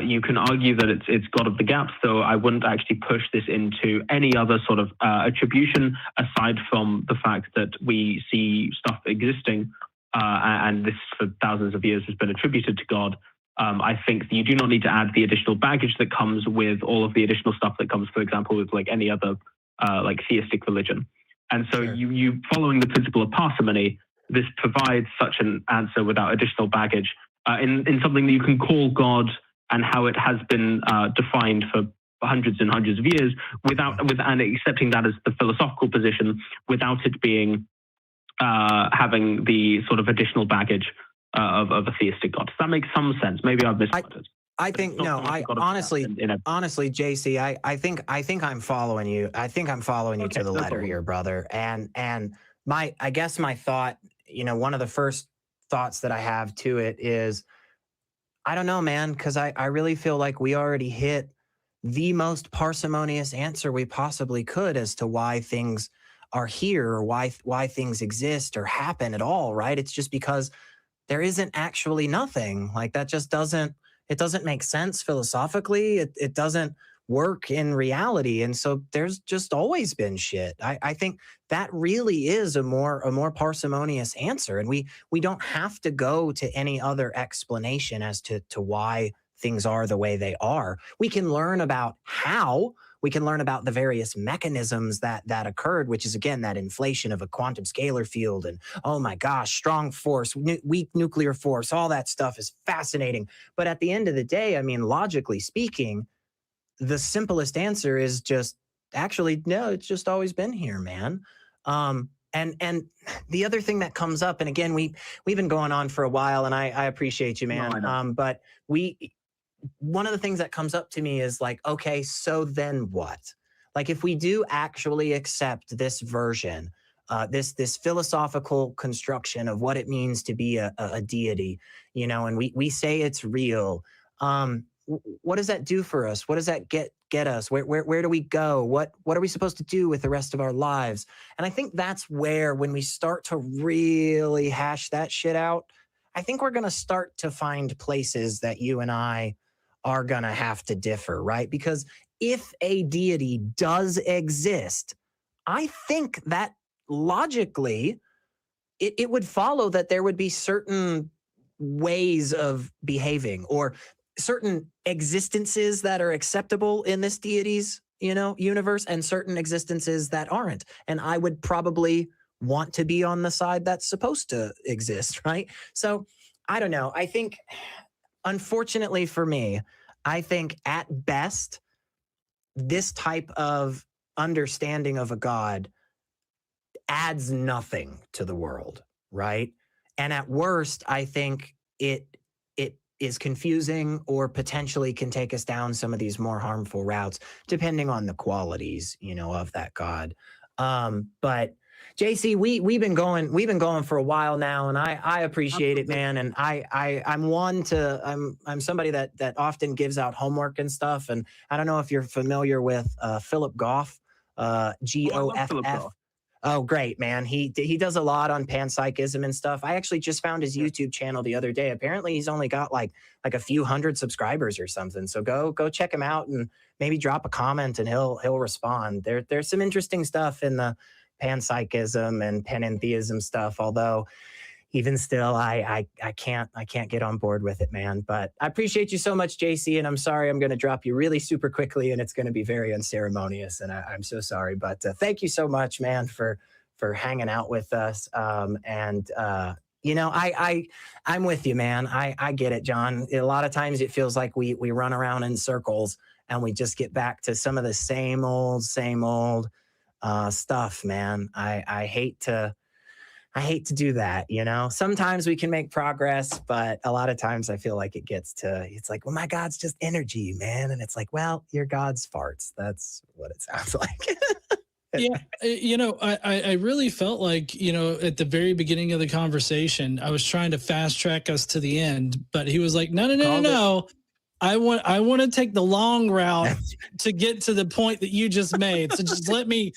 you can argue that it's God of the gaps, so I wouldn't actually push this into any other sort of attribution aside from the fact that we see stuff existing, and this for thousands of years has been attributed to God. I think you do not need to add the additional baggage that comes with all of the additional stuff that comes, for example, with like any other like theistic religion. And so Sure. you following the principle of parsimony, this provides such an answer without additional baggage in something that you can call God and how it has been defined for hundreds and hundreds of years and accepting that as the philosophical position without it being having the sort of additional baggage of a theistic God. Does that make some sense? Maybe I've misquoted. I think no. I honestly, JC, I think I'm following you. I think I'm following you to the letter here, brother. And I guess my thought, one of the first thoughts that I have to it is, I don't know, man, because I really feel like we already hit the most parsimonious answer we possibly could as to why things are here or why things exist or happen at all, right? It's just because there isn't actually nothing. Like that just doesn't make sense philosophically. It doesn't work in reality. And so there's just always been shit. I think that really is a more parsimonious answer. And we don't have to go to any other explanation as to why things are the way they are. We can learn about how. We can learn about the various mechanisms that occurred, which is, again, that inflation of a quantum scalar field. And, oh my gosh, strong force, weak nuclear force, all that stuff is fascinating. But at the end of the day, I mean, logically speaking, the simplest answer is just, actually, no, it's just always been here, man. And the other thing that comes up, and again, we've been going on for a while, and I appreciate you, man. No, but one of the things that comes up to me is like, okay, so then what? Like, if we do actually accept this version, this philosophical construction of what it means to be a deity, and we say it's real, what does that do for us? What does that get us? Where do we go? What are we supposed to do with the rest of our lives? And I think that's where, when we start to really hash that shit out, I think we're going to start to find places that you and I are going to have to differ, right? Because if a deity does exist, I think that logically it would follow that there would be certain ways of behaving or certain existences that are acceptable in this deity's, universe, and certain existences that aren't. And I would probably want to be on the side that's supposed to exist, right? So I don't know. I think, unfortunately for me, I think at best, this type of understanding of a God adds nothing to the world, right? And at worst, I think it is confusing or potentially can take us down some of these more harmful routes, depending on the qualities, of that God. But JC, we've been going for a while now, and I appreciate it, man. And I'm somebody that often gives out homework and stuff. And I don't know if you're familiar with Philip Goff, Goff. Oh, great, man. He does a lot on panpsychism and stuff. I actually just found his YouTube channel the other day. Apparently he's only got like a few hundred subscribers or something. So go check him out and maybe drop a comment and he'll respond. There's some interesting stuff in the panpsychism and panentheism stuff, although even still I can't get on board with it, man. But I appreciate you so much, JC, and I'm sorry I'm going to drop you really super quickly, and it's going to be very unceremonious, and I'm so sorry. But thank you so much, man, for hanging out with us. I'm with you, man. I get it, John. A lot of times it feels like we run around in circles and we just get back to some of the same old stuff, man. I hate to I hate to do that, you know. Sometimes we can make progress, but a lot of times I feel like it's like, well, my God's just energy, man. And it's like, well, your God's farts. That's what it sounds like. Yeah, you know, I really felt like, you know, at the very beginning of the conversation, I was trying to fast track us to the end, but he was like, no. I want to take the long route to get to the point that you just made. So just let me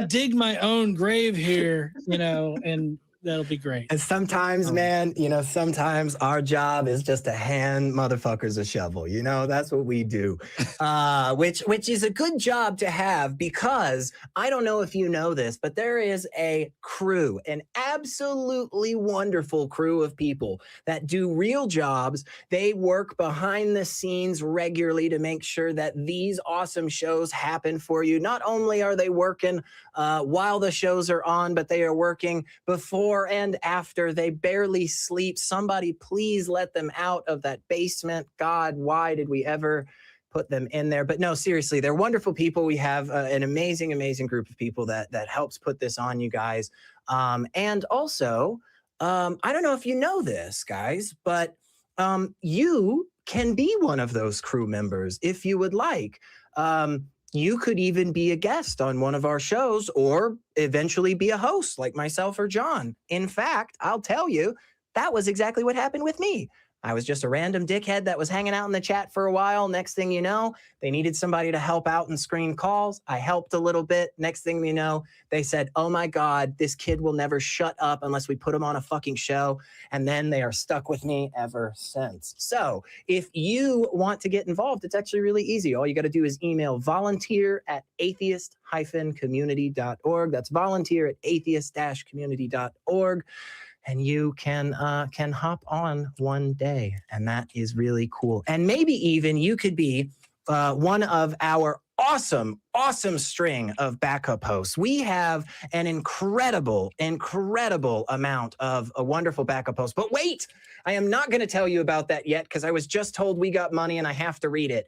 dig my own grave here, you know, and that'll be great. And sometimes, man, you know, sometimes our job is just to hand motherfuckers a shovel. You know, that's what we do, which is a good job to have, because I don't know if you know this, but there is a crew, an absolutely wonderful crew of people that do real jobs. They work behind the scenes regularly to make sure that these awesome shows happen for you. Not only are they working while the shows are on, but they are working before and after. They barely sleep. Somebody please let them out of that basement. God, why did we ever put them in there? But no, seriously, they're wonderful people. We have an amazing group of people that helps put this on, you guys. And also, I don't know if you know this, guys, but you can be one of those crew members if you would like. You could even be a guest on one of our shows, or eventually be a host like myself or John. In fact, I'll tell you, that was exactly what happened with me. I was just a random dickhead that was hanging out in the chat for a while. Next thing you know, they needed somebody to help out and screen calls. I helped a little bit. Next thing you know, they said, oh my God, this kid will never shut up unless we put him on a fucking show. And then they are stuck with me ever since. So if you want to get involved, it's actually really easy. All you got to do is email volunteer@atheist-community.org. That's volunteer@atheist-community.org. And you can hop on one day, and that is really cool. And maybe even you could be one of our awesome string of backup hosts. We have an incredible amount of wonderful backup hosts. But wait, I am not going to tell you about that yet, because I was just told we got money and I have to read it.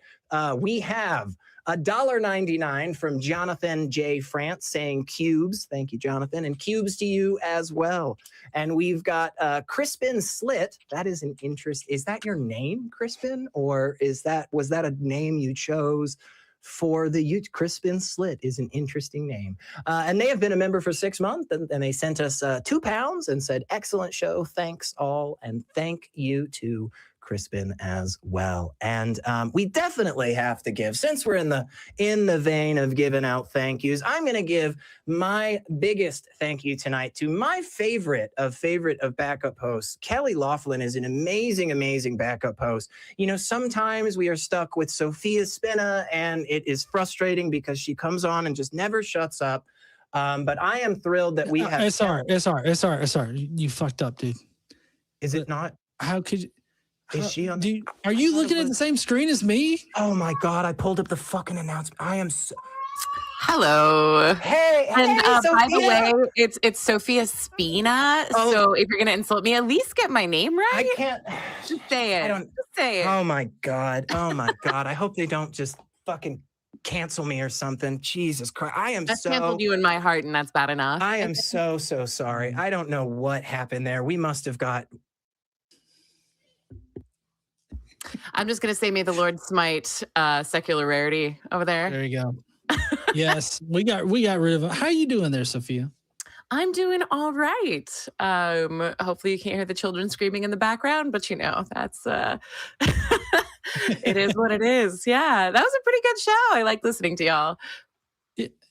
We have $1.99 from Jonathan J. France saying cubes. Thank you, Jonathan. And cubes to you as well. And we've got Crispin Slit. That is an interest. Is that your name, Crispin? Or was that a name you chose for the youth? Crispin Slit is an interesting name. And they have been a member for 6 months, and they sent us £2 and said, excellent show. Thanks all. And thank you to Crispin as well. And we definitely have to give, since we're in the vein of giving out thank yous, I'm going to give my biggest thank you tonight to my favorite of backup hosts. Kelly Laughlin is an amazing backup host. You know, sometimes we are stuck with Sophia Spina, and it is frustrating because she comes on and just never shuts up. But I am thrilled that we have. SR. You fucked up, dude. Is it not? How could you? Is she on? Are you looking at the same screen as me? Oh my God! I pulled up the fucking announcement. I am so. Hello. Hey, and by Sophia. the way, it's Sophia Spina. Oh. So if you're gonna insult me, at least get my name right. I can't. Just say it. Just say it. Oh my God! I hope they don't just fucking cancel me or something. Jesus Christ! I canceled you in my heart, and that's bad enough. I am so sorry. I don't know what happened there. We must have got. I'm just gonna say, may the Lord smite secular Rarity over there. There you go. Yes, we got rid of it. How are you doing there, Sophia? I'm doing all right. Hopefully you can't hear the children screaming in the background, but you know, that's it is what it is. Yeah, that was a pretty good show. I like listening to y'all.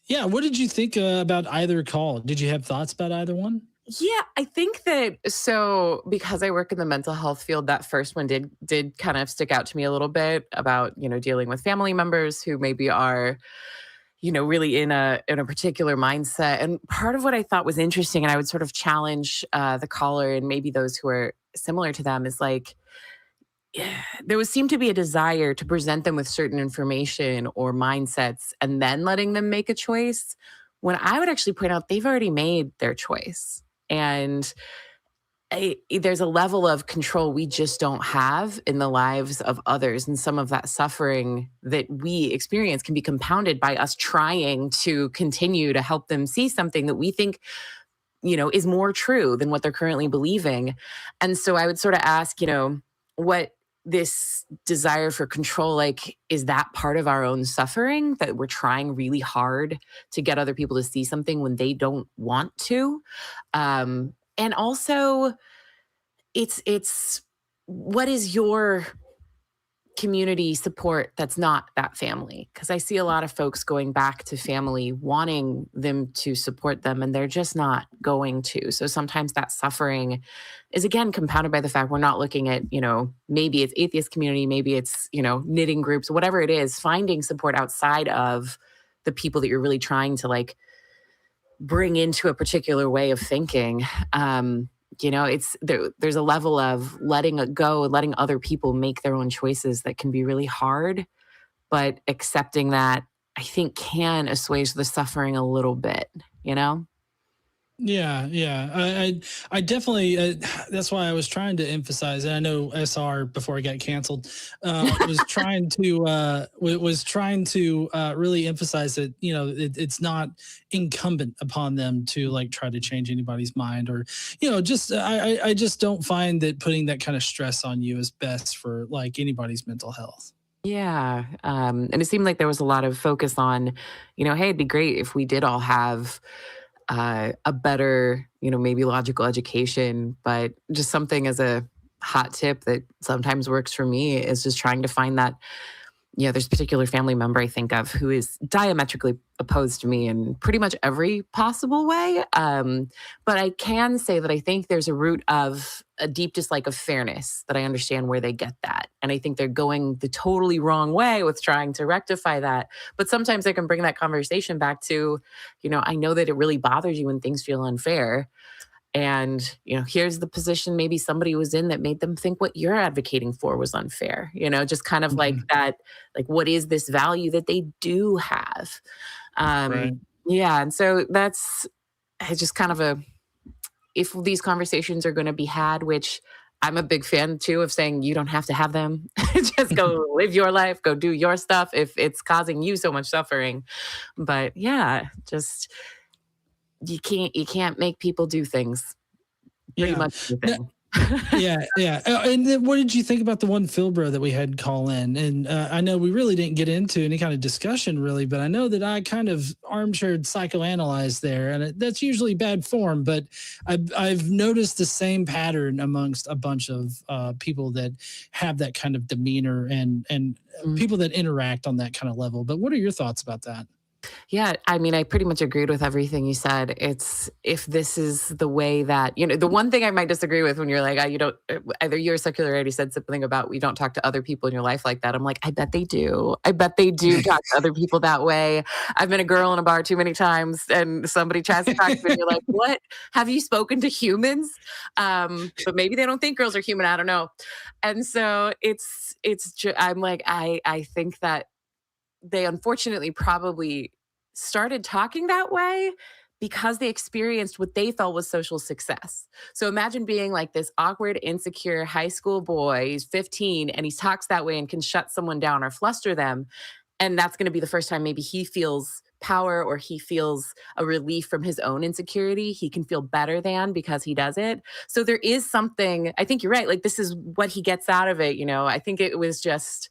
Yeah, what did you think about either call? Did you have thoughts about either one? Yeah, I think that, so because I work in the mental health field, that first one did kind of stick out to me a little bit about, you know, dealing with family members who maybe are, you know, really in a particular mindset. And part of what I thought was interesting, and I would sort of challenge the caller and maybe those who are similar to them, is like, there would seem to be a desire to present them with certain information or mindsets and then letting them make a choice, when I would actually point out they've already made their choice. And there's a level of control we just don't have in the lives of others. And some of that suffering that we experience can be compounded by us trying to continue to help them see something that we think is more true than what they're currently believing. And so I would sort of ask, what this desire for control, like, is that part of our own suffering, that we're trying really hard to get other people to see something when they don't want to? And also, it's what is your community support that's not that family? Because I see a lot of folks going back to family, wanting them to support them, and they're just not going to. So sometimes that suffering is, again, compounded by the fact we're not looking at, maybe it's atheist community, maybe it's, knitting groups, whatever it is, finding support outside of the people that you're really trying to like bring into a particular way of thinking. It's there's a level of letting it go, letting other people make their own choices that can be really hard, but accepting that, I think, can assuage the suffering a little bit, Yeah. I definitely, that's why I was trying to emphasize, and I know SR, before I got canceled, was trying to really emphasize that, it's not incumbent upon them to like try to change anybody's mind, or, I just don't find that putting that kind of stress on you is best for like anybody's mental health. Yeah. And it seemed like there was a lot of focus on, hey, it'd be great if we did all have a better, maybe logical education, but just something as a hot tip that sometimes works for me is just trying to find that, there's a particular family member I think of who is diametrically opposed to me in pretty much every possible way. But I can say that I think there's a root of a deep dislike of fairness, that I understand where they get that. And I think they're going the totally wrong way with trying to rectify that. But sometimes I can bring that conversation back to, I know that it really bothers you when things feel unfair. And, here's the position maybe somebody was in that made them think what you're advocating for was unfair, just kind of like that, like, what is this value that they do have? Right. Yeah. And so it's just kind of if these conversations are going to be had, which I'm a big fan too of saying, you don't have to have them, just go live your life, go do your stuff if it's causing you so much suffering. But yeah, just, you can't make people do things. Pretty much anything. Yeah. And then what did you think about the one Philbro that we had call in? And I know we really didn't get into any kind of discussion really, but I know that I kind of armchair psychoanalyzed there, and that's usually bad form, but I've noticed the same pattern amongst a bunch of people that have that kind of demeanor and people that interact on that kind of level. But what are your thoughts about that? Yeah, I mean, I pretty much agreed with everything you said. It's, if this is the way that, the one thing I might disagree with when you're like, you don't, either you or Secular Rarity said something about we don't talk to other people in your life like that. I'm like, I bet they do. I bet they do talk to other people that way. I've been a girl in a bar too many times, and somebody tries to talk to me and you're like, what? Have you spoken to humans? But maybe they don't think girls are human. I don't know. And so I'm like, I think that they unfortunately probably started talking that way because they experienced what they felt was social success. So imagine being like this awkward, insecure high school boy. He's 15 and he talks that way and can shut someone down or fluster them. And that's going to be the first time maybe he feels power, or he feels a relief from his own insecurity. He can feel better than because he does it. So there is something, I think you're right. Like, this is what he gets out of it. I think it was just,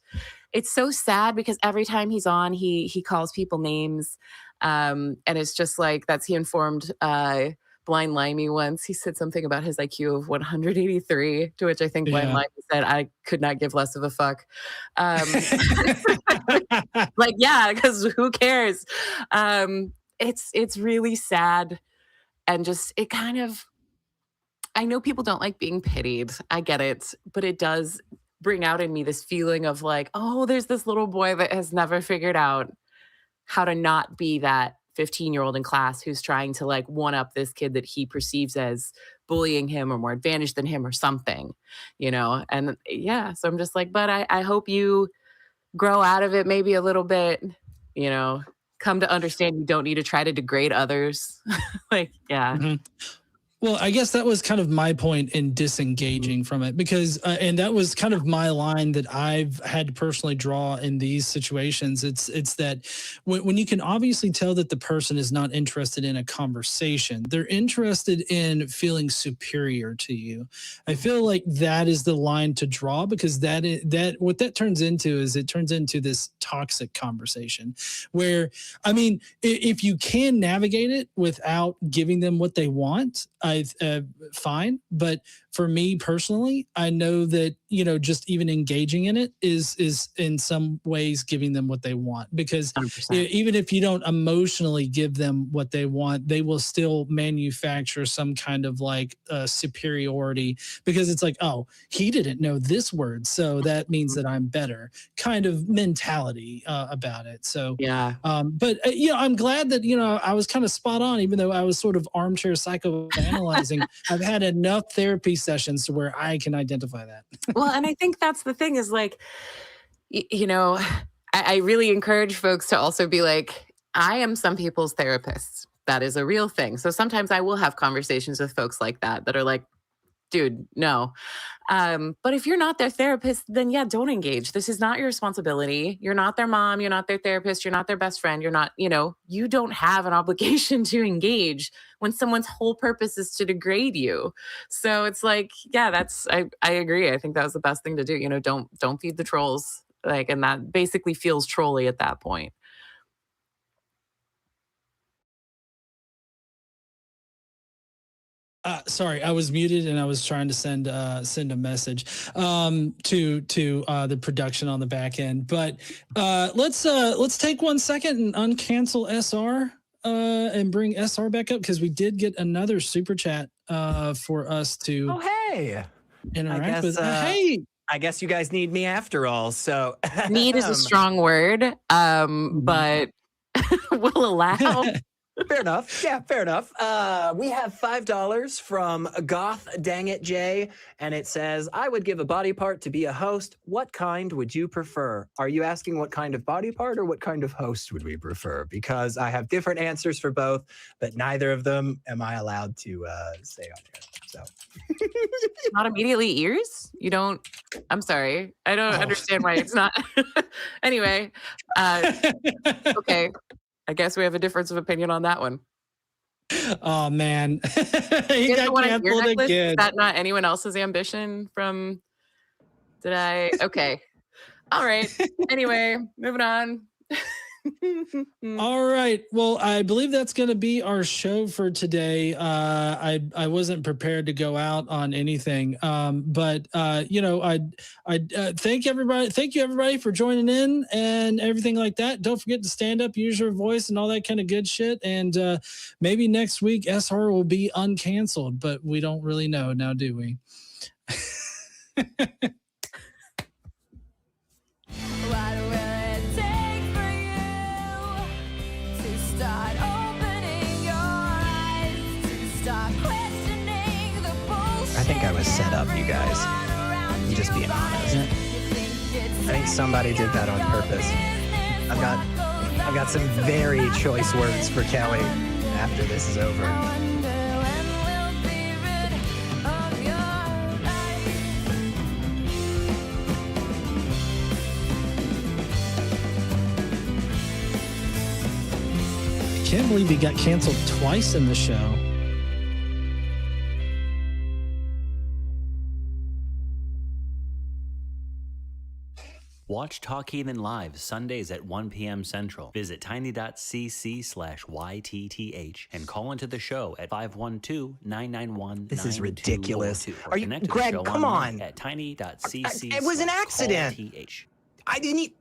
it's so sad because every time he's on, he calls people names. And it's just like, he informed Blind Limey once. He said something about his IQ of 183, to which I think Blind Limey said, I could not give less of a fuck. Like, yeah, because who cares? It's really sad. And just, it kind of, I know people don't like being pitied. I get it. But it does bring out in me this feeling of like, oh, there's this little boy that has never figured out how to not be that 15-year-old in class who's trying to like one up this kid that he perceives as bullying him or more advantaged than him or something, And yeah, so I'm just like, but I hope you grow out of it maybe a little bit, come to understand you don't need to try to degrade others. Like, yeah. Mm-hmm. Well, I guess that was kind of my point in disengaging from it, because, and that was kind of my line that I've had to personally draw in these situations. It's that when you can obviously tell that the person is not interested in a conversation, they're interested in feeling superior to you. I feel like that is the line to draw, because what that turns into is it turns into this toxic conversation where, I mean, if you can navigate it without giving them what they want, fine. But for me personally, I know that, just even engaging in it is in some ways giving them what they want, because 100%. even if you don't emotionally give them what they want, they will still manufacture some kind of like superiority, because it's like, oh, he didn't know this word, so that means that I'm better kind of mentality about it. So Yeah. but I'm glad that I was kind of spot on, even though I was sort of armchair psychoanalyzing. I've had enough therapy sessions to where I can identify that. Well, and I think that's the thing is like, I really encourage folks to also be like, I am some people's therapist. That is a real thing. So sometimes I will have conversations with folks like that are like, dude, no. But if you're not their therapist, then yeah, don't engage. This is not your responsibility. You're not their mom. You're not their therapist. You're not their best friend. You're not, you don't have an obligation to engage when someone's whole purpose is to degrade you. So it's like, yeah, I agree. I think that was the best thing to do. Don't feed the trolls. Like, and that basically feels trolly at that point. Sorry, I was muted and I was trying to send a message to the production on the back end. But let's take 1 second and uncancel SR and bring SR back up, because we did get another super chat for us to interact with. Hey, I guess you guys need me after all. So need is a strong word, but we'll allow. Fair enough. Yeah, fair enough. We have $5 from Goth Dang It Jay, and it says, I would give a body part to be a host. What kind would you prefer? Are you asking what kind of body part or what kind of host would we prefer? Because I have different answers for both, but neither of them am I allowed to say on here. So not immediately ears? You don't, I'm sorry. I don't understand why it's not. Anyway, okay. I guess we have a difference of opinion on that one. Oh man, he got canceled again. Is that not anyone else's ambition from? Okay. All right. Anyway, moving on. All right. Well, I believe that's going to be our show for today. I wasn't prepared to go out on anything, but I thank everybody. Thank you everybody for joining in and everything like that. Don't forget to stand up, use your voice, and all that kind of good shit. And maybe next week SR will be uncanceled, but we don't really know now, do we? I think I was set up, you guys. I'm just being honest. I think somebody did that on purpose. I've got some very choice words for Kelly after this is over. I can't believe he got canceled twice in the show. Watch Talk Heathen live Sundays at 1 p.m. Central. Visit tiny.cc/YTTH and call into the show at 512-991-9202. This is ridiculous. Are you, Greg, come on. At tiny.cc/YTTH. It was an accident. I didn't